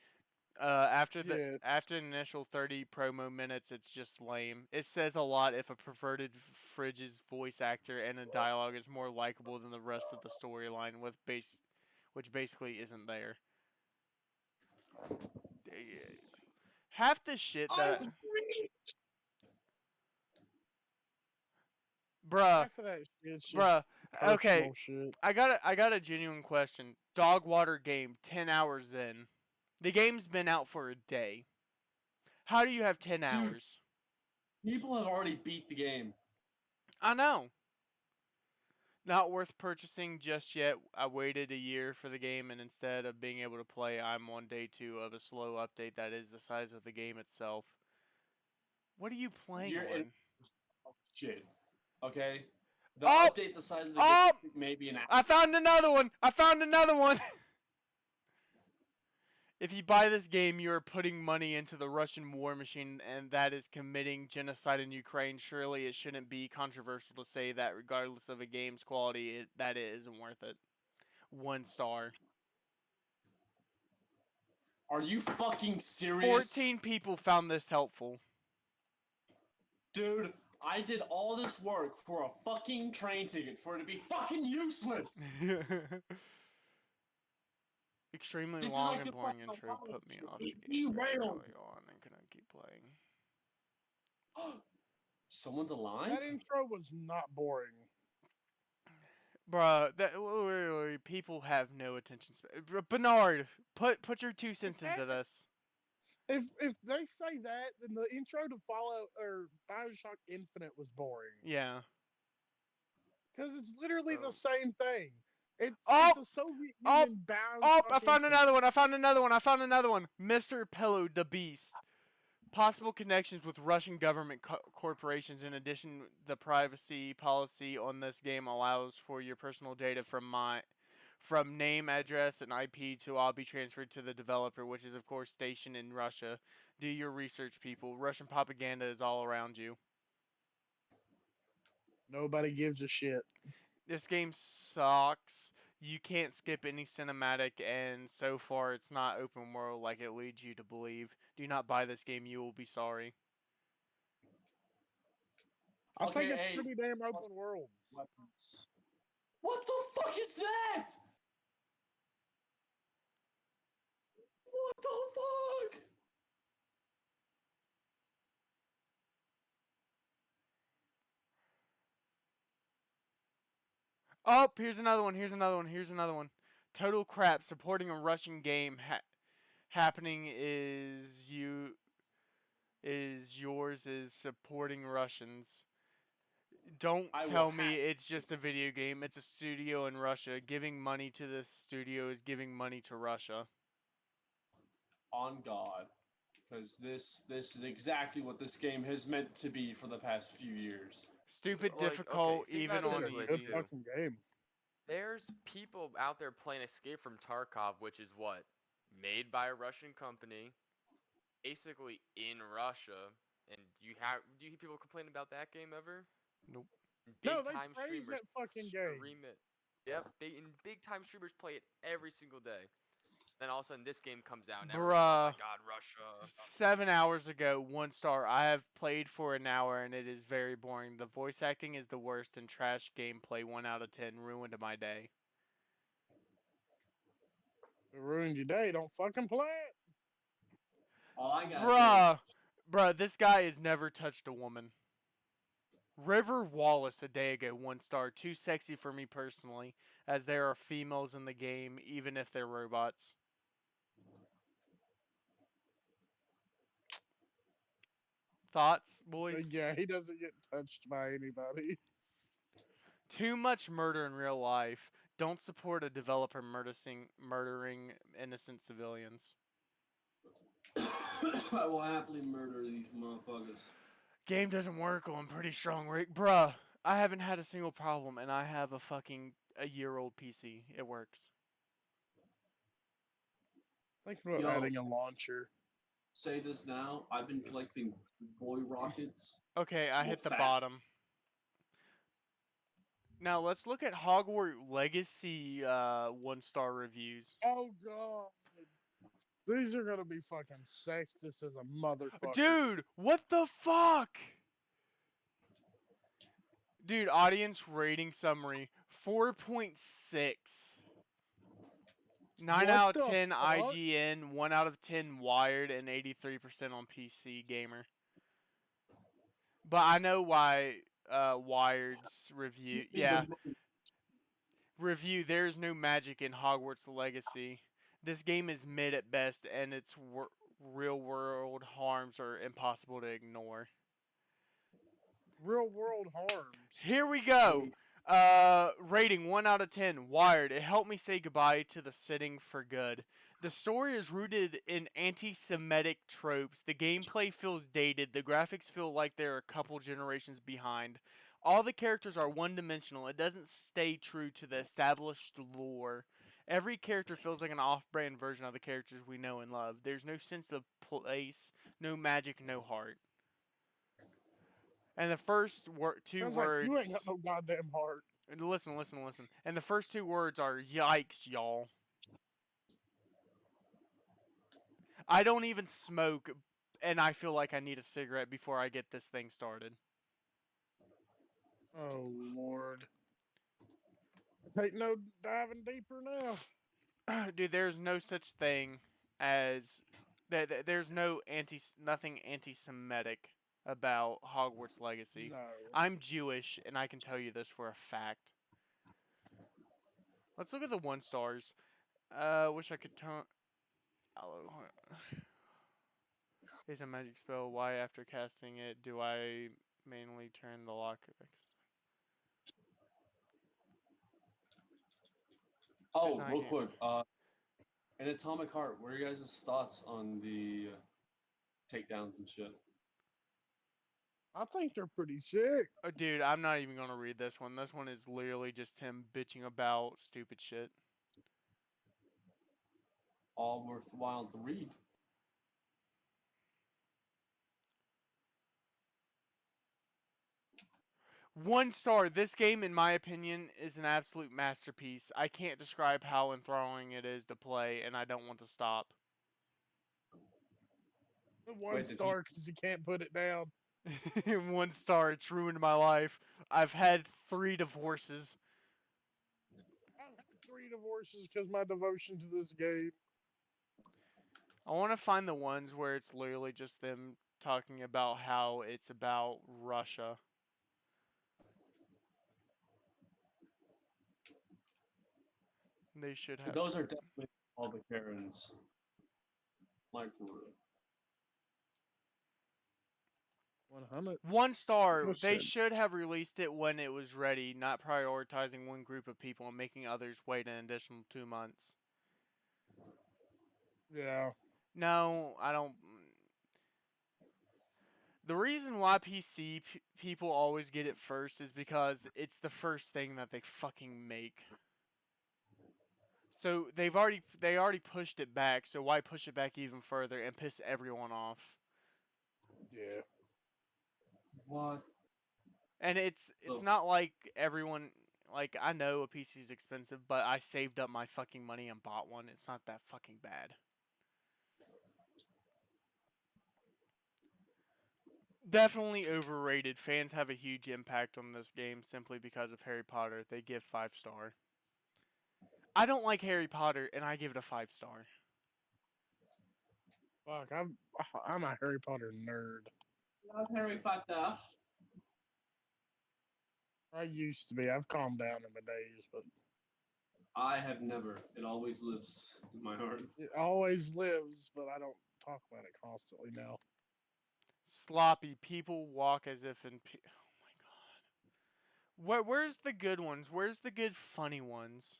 Speaker 2: Yeah.
Speaker 1: After the initial 30 promo minutes, it's just lame. It says a lot if a perverted Fridge's voice actor and the dialogue is more likable than the rest of the storyline, which basically isn't there. Half the shit that, bruh,
Speaker 2: Half of that shit's just
Speaker 1: bruh. Okay,
Speaker 2: personal shit.
Speaker 1: I got a genuine question. Dog water game, 10 hours in. The game's been out for a day. How do you have 10 hours?
Speaker 3: People have already beat the game.
Speaker 1: I know. Not worth purchasing just yet. I waited a year for the game, and instead of being able to play, I'm on day 2 of a slow update that is the size of the game itself. What are you playing
Speaker 3: You're in
Speaker 1: on?
Speaker 3: shit. Okay? The
Speaker 1: Oh!
Speaker 3: update the size of the
Speaker 1: Oh!
Speaker 3: game maybe an hour.
Speaker 1: I found another one! I found another one! If you buy this game, you are putting money into the Russian war machine, and that is committing genocide in Ukraine. Surely it shouldn't be controversial to say that, regardless of a game's quality, that it isn't worth it. 1 star.
Speaker 3: Are you fucking serious?
Speaker 1: 14 people found this helpful.
Speaker 3: Dude, I did all this work for a fucking train ticket for it to be fucking useless.
Speaker 1: Extremely
Speaker 3: This is
Speaker 1: long
Speaker 3: like
Speaker 1: and
Speaker 3: the
Speaker 1: boring
Speaker 3: fucking
Speaker 1: intro put me off the
Speaker 3: it
Speaker 1: game very
Speaker 3: derailed.
Speaker 1: early on and couldn't keep playing.
Speaker 3: Someone's alive?
Speaker 2: That intro was not boring.
Speaker 1: Bruh, literally, people have no attention span. Bernard, put your 2 cents into this.
Speaker 2: If they say that, then the intro to Fallout or Bioshock Infinite was boring.
Speaker 1: Yeah.
Speaker 2: Because it's literally
Speaker 4: Oh.
Speaker 2: the same thing. It's
Speaker 1: Oh!
Speaker 2: a Soviet
Speaker 1: Oh!
Speaker 2: Union bound.
Speaker 1: Oh, I found another one. I found another one. I found another one. Mr. Pillow the Beast. Possible connections with Russian government corporations. In addition, the privacy policy on this game allows for your personal data from name, address, and IP to all be transferred to the developer, which is of course stationed in Russia. Do your research, people. Russian propaganda is all around you.
Speaker 2: Nobody gives a shit.
Speaker 1: This game sucks. You can't skip any cinematic, and so far it's not open world like it leads you to believe. Do not buy this game, you will be sorry.
Speaker 2: I
Speaker 3: Okay,
Speaker 2: think it's
Speaker 3: hey,
Speaker 2: pretty damn open world.
Speaker 3: weapons. What the fuck is that? What the fuck?
Speaker 1: Oh, here's another one. Here's another one. Here's another one. Total crap. Supporting a Russian game happening is yours is supporting Russians. Don't
Speaker 3: I will
Speaker 1: tell me
Speaker 3: hack
Speaker 1: it's just a video game. It's a studio in Russia. Giving money to this studio is giving money to Russia.
Speaker 3: On God. Because this is exactly what this game has meant to be for the past few years.
Speaker 1: Stupid,
Speaker 4: Like,
Speaker 1: difficult,
Speaker 4: okay, think
Speaker 1: even
Speaker 4: about it
Speaker 1: on
Speaker 4: this way,
Speaker 2: Good
Speaker 1: easy.
Speaker 4: too.
Speaker 2: fucking game.
Speaker 4: There's people out there playing Escape from Tarkov, which is what? Made by a Russian company, basically in Russia. And do you hear people complain about that game ever?
Speaker 1: Nope.
Speaker 2: No, they
Speaker 4: Big-time
Speaker 2: praise
Speaker 4: streamers
Speaker 2: that fucking game.
Speaker 4: stream it. Yep, big-time streamers play it every single day. Then all of a sudden this game comes out and everyone's like, oh
Speaker 1: Bruh.
Speaker 4: my god, Russia.
Speaker 1: 7 hours ago, 1 star. I have played for an hour and it is very boring. The voice acting is the worst and trash gameplay. 1 out of 10 ruined my day.
Speaker 2: It ruined your day. Don't fucking play it.
Speaker 3: All I gotta say is,
Speaker 1: Bruh, this guy has never touched a woman. River Wallace a day ago, 1 star. Too sexy for me personally, as there are females in the game, even if they're robots. Thoughts, boys?
Speaker 2: Yeah, he doesn't get touched by anybody.
Speaker 1: Too much murder in real life. Don't support a developer murdering innocent civilians.
Speaker 3: I will happily murder these motherfuckers.
Speaker 1: Game doesn't work on pretty strong rig. Bruh, I haven't had a single problem, and I have a year-old PC. It works.
Speaker 2: Think about
Speaker 3: Yo.
Speaker 2: adding a launcher.
Speaker 3: Say this now. I've been collecting boy rockets.
Speaker 1: Okay, I
Speaker 3: Well,
Speaker 1: hit the
Speaker 3: fat.
Speaker 1: bottom. Now let's look at Hogwarts Legacy 1 star reviews.
Speaker 2: Oh god. These are gonna be fucking sexist as a motherfucker.
Speaker 1: Dude, what the fuck? Dude, audience rating summary 4.6. 9
Speaker 2: What
Speaker 1: out
Speaker 2: the
Speaker 1: of 10
Speaker 2: fuck?
Speaker 1: IGN, 1 out of 10 Wired, and 83% on PC Gamer. But I know why Wired's review. Yeah. Review, there's no magic in Hogwarts Legacy. This game is mid at best, and its real world harms are impossible to ignore.
Speaker 2: Real world harms.
Speaker 1: Here we go. Rating 1 out of 10. Wired. It helped me say goodbye to the sitting for good. The story is rooted in anti-Semitic tropes. The gameplay feels dated. The graphics feel like they're a couple generations behind. All the characters are one-dimensional. It doesn't stay true to the established lore. Every character feels like an off-brand version of the characters we know and love. There's no sense of place, no magic, no heart. And the first two
Speaker 2: Sounds
Speaker 1: words.
Speaker 2: like you ain't got no goddamn heart.
Speaker 1: Listen. And the first two words are yikes, y'all. I don't even smoke, and I feel like I need a cigarette before I get this thing started.
Speaker 2: Oh lord. Ain't no diving deeper now.
Speaker 1: Dude, there's no such thing as there's nothing anti-Semitic about Hogwarts Legacy.
Speaker 2: No.
Speaker 1: I'm Jewish, and I can tell you this for a fact. Let's look at the 1 stars. Wish I could turn. Is a magic spell. Why, after casting it, do I manually turn the lock?
Speaker 3: Oh,
Speaker 1: Design
Speaker 3: real
Speaker 1: game.
Speaker 3: quick. In Atomic Heart, what are your guys' thoughts on the takedowns and shit?
Speaker 2: I think they're pretty sick.
Speaker 1: Dude, I'm not even gonna read this one. This one is literally just him bitching about stupid shit.
Speaker 3: All worthwhile to read.
Speaker 1: One star. This game, in my opinion, is an absolute masterpiece. I can't describe how enthralling it is to play, and I don't want to stop.
Speaker 2: One
Speaker 3: Wait, did he-
Speaker 2: star because you can't put it down.
Speaker 1: 1 star. It's ruined my life. I've had 3 divorces.
Speaker 2: I've had 3 divorces because my devotion to this game.
Speaker 1: I want to find the ones where it's literally just them talking about how it's about Russia. They should have.
Speaker 3: Those are definitely all the Karens. Like for real.
Speaker 2: 100.
Speaker 1: 1 star. They
Speaker 2: 100%.
Speaker 1: should have released it when it was ready, not prioritizing one group of people and making others wait an additional 2 months.
Speaker 2: Yeah.
Speaker 1: No, I don't. The reason why PC people always get it first is because it's the first thing that they fucking make. So they already pushed it back, so why push it back even further and piss everyone off?
Speaker 2: Yeah.
Speaker 3: What?
Speaker 1: And it's
Speaker 3: Ugh.
Speaker 1: not like everyone, like, I know a PC is expensive, but I saved up my fucking money and bought one. It's not that fucking bad. Definitely overrated. Fans have a huge impact on this game simply because of Harry Potter. They give 5 star. I don't like Harry Potter, and I give it a 5-star.
Speaker 2: Fuck, I'm a Harry Potter nerd.
Speaker 3: Love Harry Potter.
Speaker 2: I used to be. I've calmed down in my days, but
Speaker 3: I have never. It always lives in my heart.
Speaker 2: it always lives. But I don't talk about it constantly now.
Speaker 1: Sloppy. People walk as if in. Oh my god. Where's the good ones? Where's the good funny ones?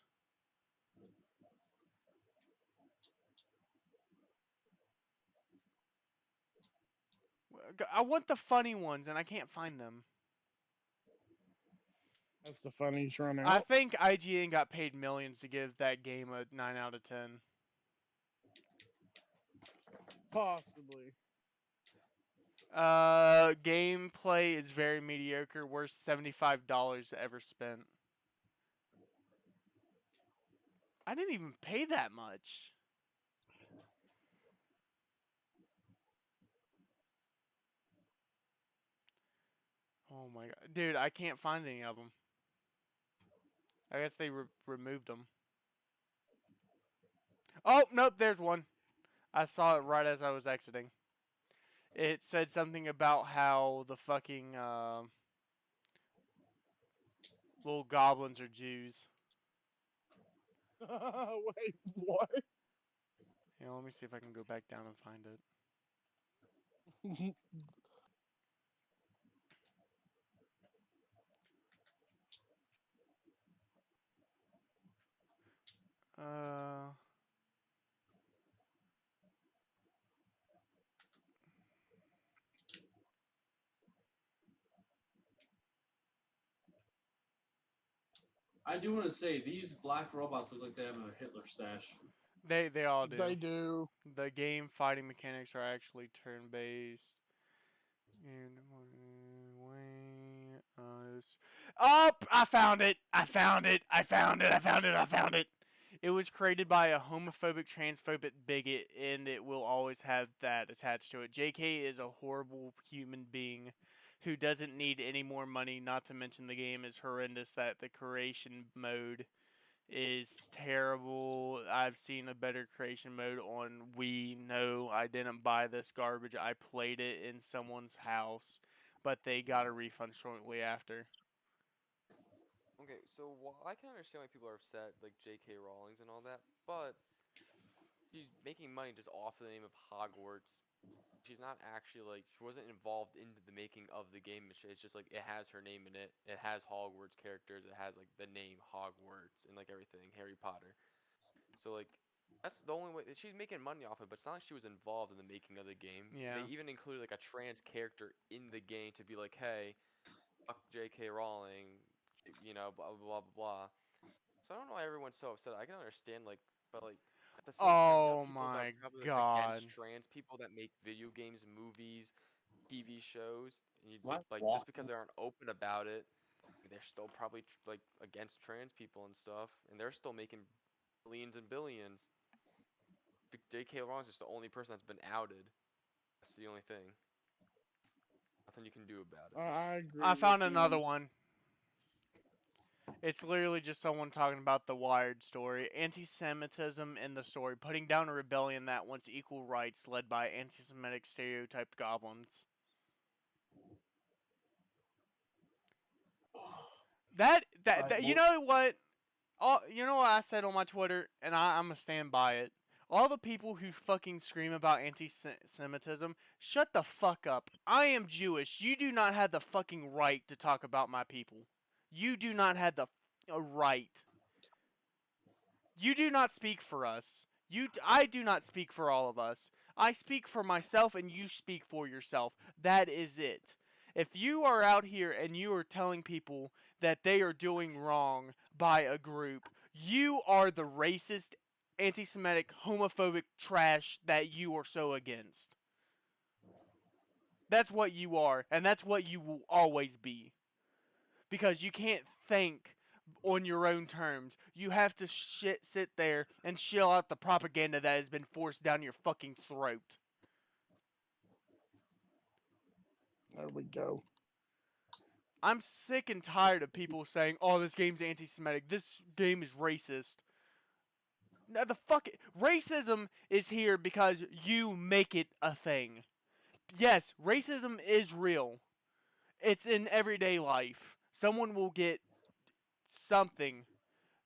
Speaker 1: I want the funny ones, and I can't find them.
Speaker 2: That's the funniest run
Speaker 1: I
Speaker 2: out.
Speaker 1: think IGN got paid millions to give that game a 9 out of 10.
Speaker 2: Possibly.
Speaker 1: Gameplay is very mediocre. Worst $75 ever spent. I didn't even pay that much. Oh my god. Dude, I can't find any of them. I guess they removed them. Oh, nope, there's one. I saw it right as I was exiting. It said something about how the fucking little goblins are Jews.
Speaker 2: Wait, what?
Speaker 1: Yeah, let me see if I can go back down and find it. Uh,
Speaker 3: I do want to say these black robots look like they have a Hitler stash.
Speaker 1: they all do.
Speaker 2: They do.
Speaker 1: The game fighting mechanics are actually turn based. And oh, I found it! I found it! I found it! I found it! I found it! It was created by a homophobic, transphobic bigot, and it will always have that attached to it. JK is a horrible human being who doesn't need any more money, not to mention the game is horrendous, that the creation mode is terrible. I've seen a better creation mode on Wii. No, I didn't buy this garbage. I played it in someone's house, but they got a refund shortly after.
Speaker 4: Okay, so I can understand why people are upset, like J.K. Rowling's and all that, but she's making money just off the name of Hogwarts. She's not actually like she wasn't involved into the making of the game. It's just like it has her name in it. It has Hogwarts characters. It has like the name Hogwarts and like everything Harry Potter. So like that's the only way she's making money off it. But it's not like she was involved in the making of the game.
Speaker 1: Yeah.
Speaker 4: They even included like a trans character in the game to be like, hey, fuck J.K. Rowling, you know, blah blah blah blah blah. So I don't know why everyone's so upset. I can understand like, but like at the same time, you have
Speaker 1: Oh
Speaker 4: people that
Speaker 1: my
Speaker 4: are probably like
Speaker 1: god.
Speaker 4: against trans people that make video games, movies, TV shows. And you,
Speaker 3: What?
Speaker 4: like just because they aren't open about it, they're still probably like against trans people and stuff, and they're still making billions and billions. J.K. Rowling's just the only person that's been outed. That's the only thing. Nothing you can do about it.
Speaker 2: I agree.
Speaker 1: I found
Speaker 2: with
Speaker 1: another
Speaker 2: you.
Speaker 1: one. It's literally just someone talking about the Wired story. Anti-Semitism in the story, putting down a rebellion that wants equal rights led by anti-Semitic stereotyped goblins. That you know what? You know what I said on my Twitter, and I'm gonna stand by it. All the people who fucking scream about anti-Semitism, shut the fuck up. I am Jewish. You do not have the fucking right to talk about my people. You do not have the right. You do not speak for us. I do not speak for all of us. I speak for myself, and you speak for yourself. That is it. If you are out here and you are telling people that they are doing wrong by a group, you are the racist, anti-Semitic, homophobic trash that you are so against. That's what you are, and that's what you will always be. Because you can't think on your own terms. You have to sit there and chill out the propaganda that has been forced down your fucking throat.
Speaker 2: There we go.
Speaker 1: I'm sick and tired of people saying, "Oh, this game's anti-Semitic. This game is racist." No, racism is here because you make it a thing. Yes, racism is real. It's in everyday life. Someone will get something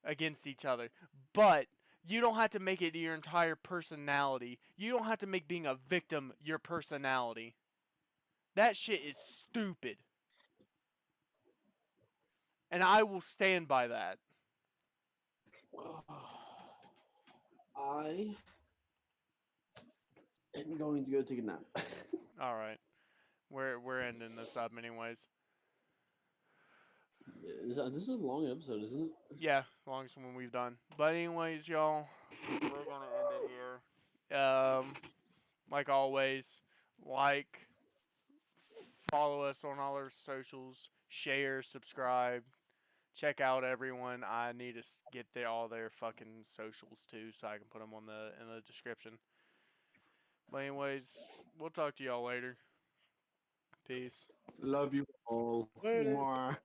Speaker 1: against each other, but you don't have to make it your entire personality. You don't have to make being a victim your personality. That shit is stupid. And I will stand by that.
Speaker 7: I am going to go take a nap.
Speaker 1: All right. We're ending this up anyways.
Speaker 7: This is a long episode, isn't it?
Speaker 1: Yeah, longest one we've done. But anyways, y'all, we're gonna end it here. Like always, follow us on all our socials, share, subscribe, check out everyone. I need to get all their fucking socials too, so I can put them in the description. But anyways, we'll talk to y'all later. Peace.
Speaker 7: Love you all.
Speaker 2: Later.
Speaker 7: Mwah.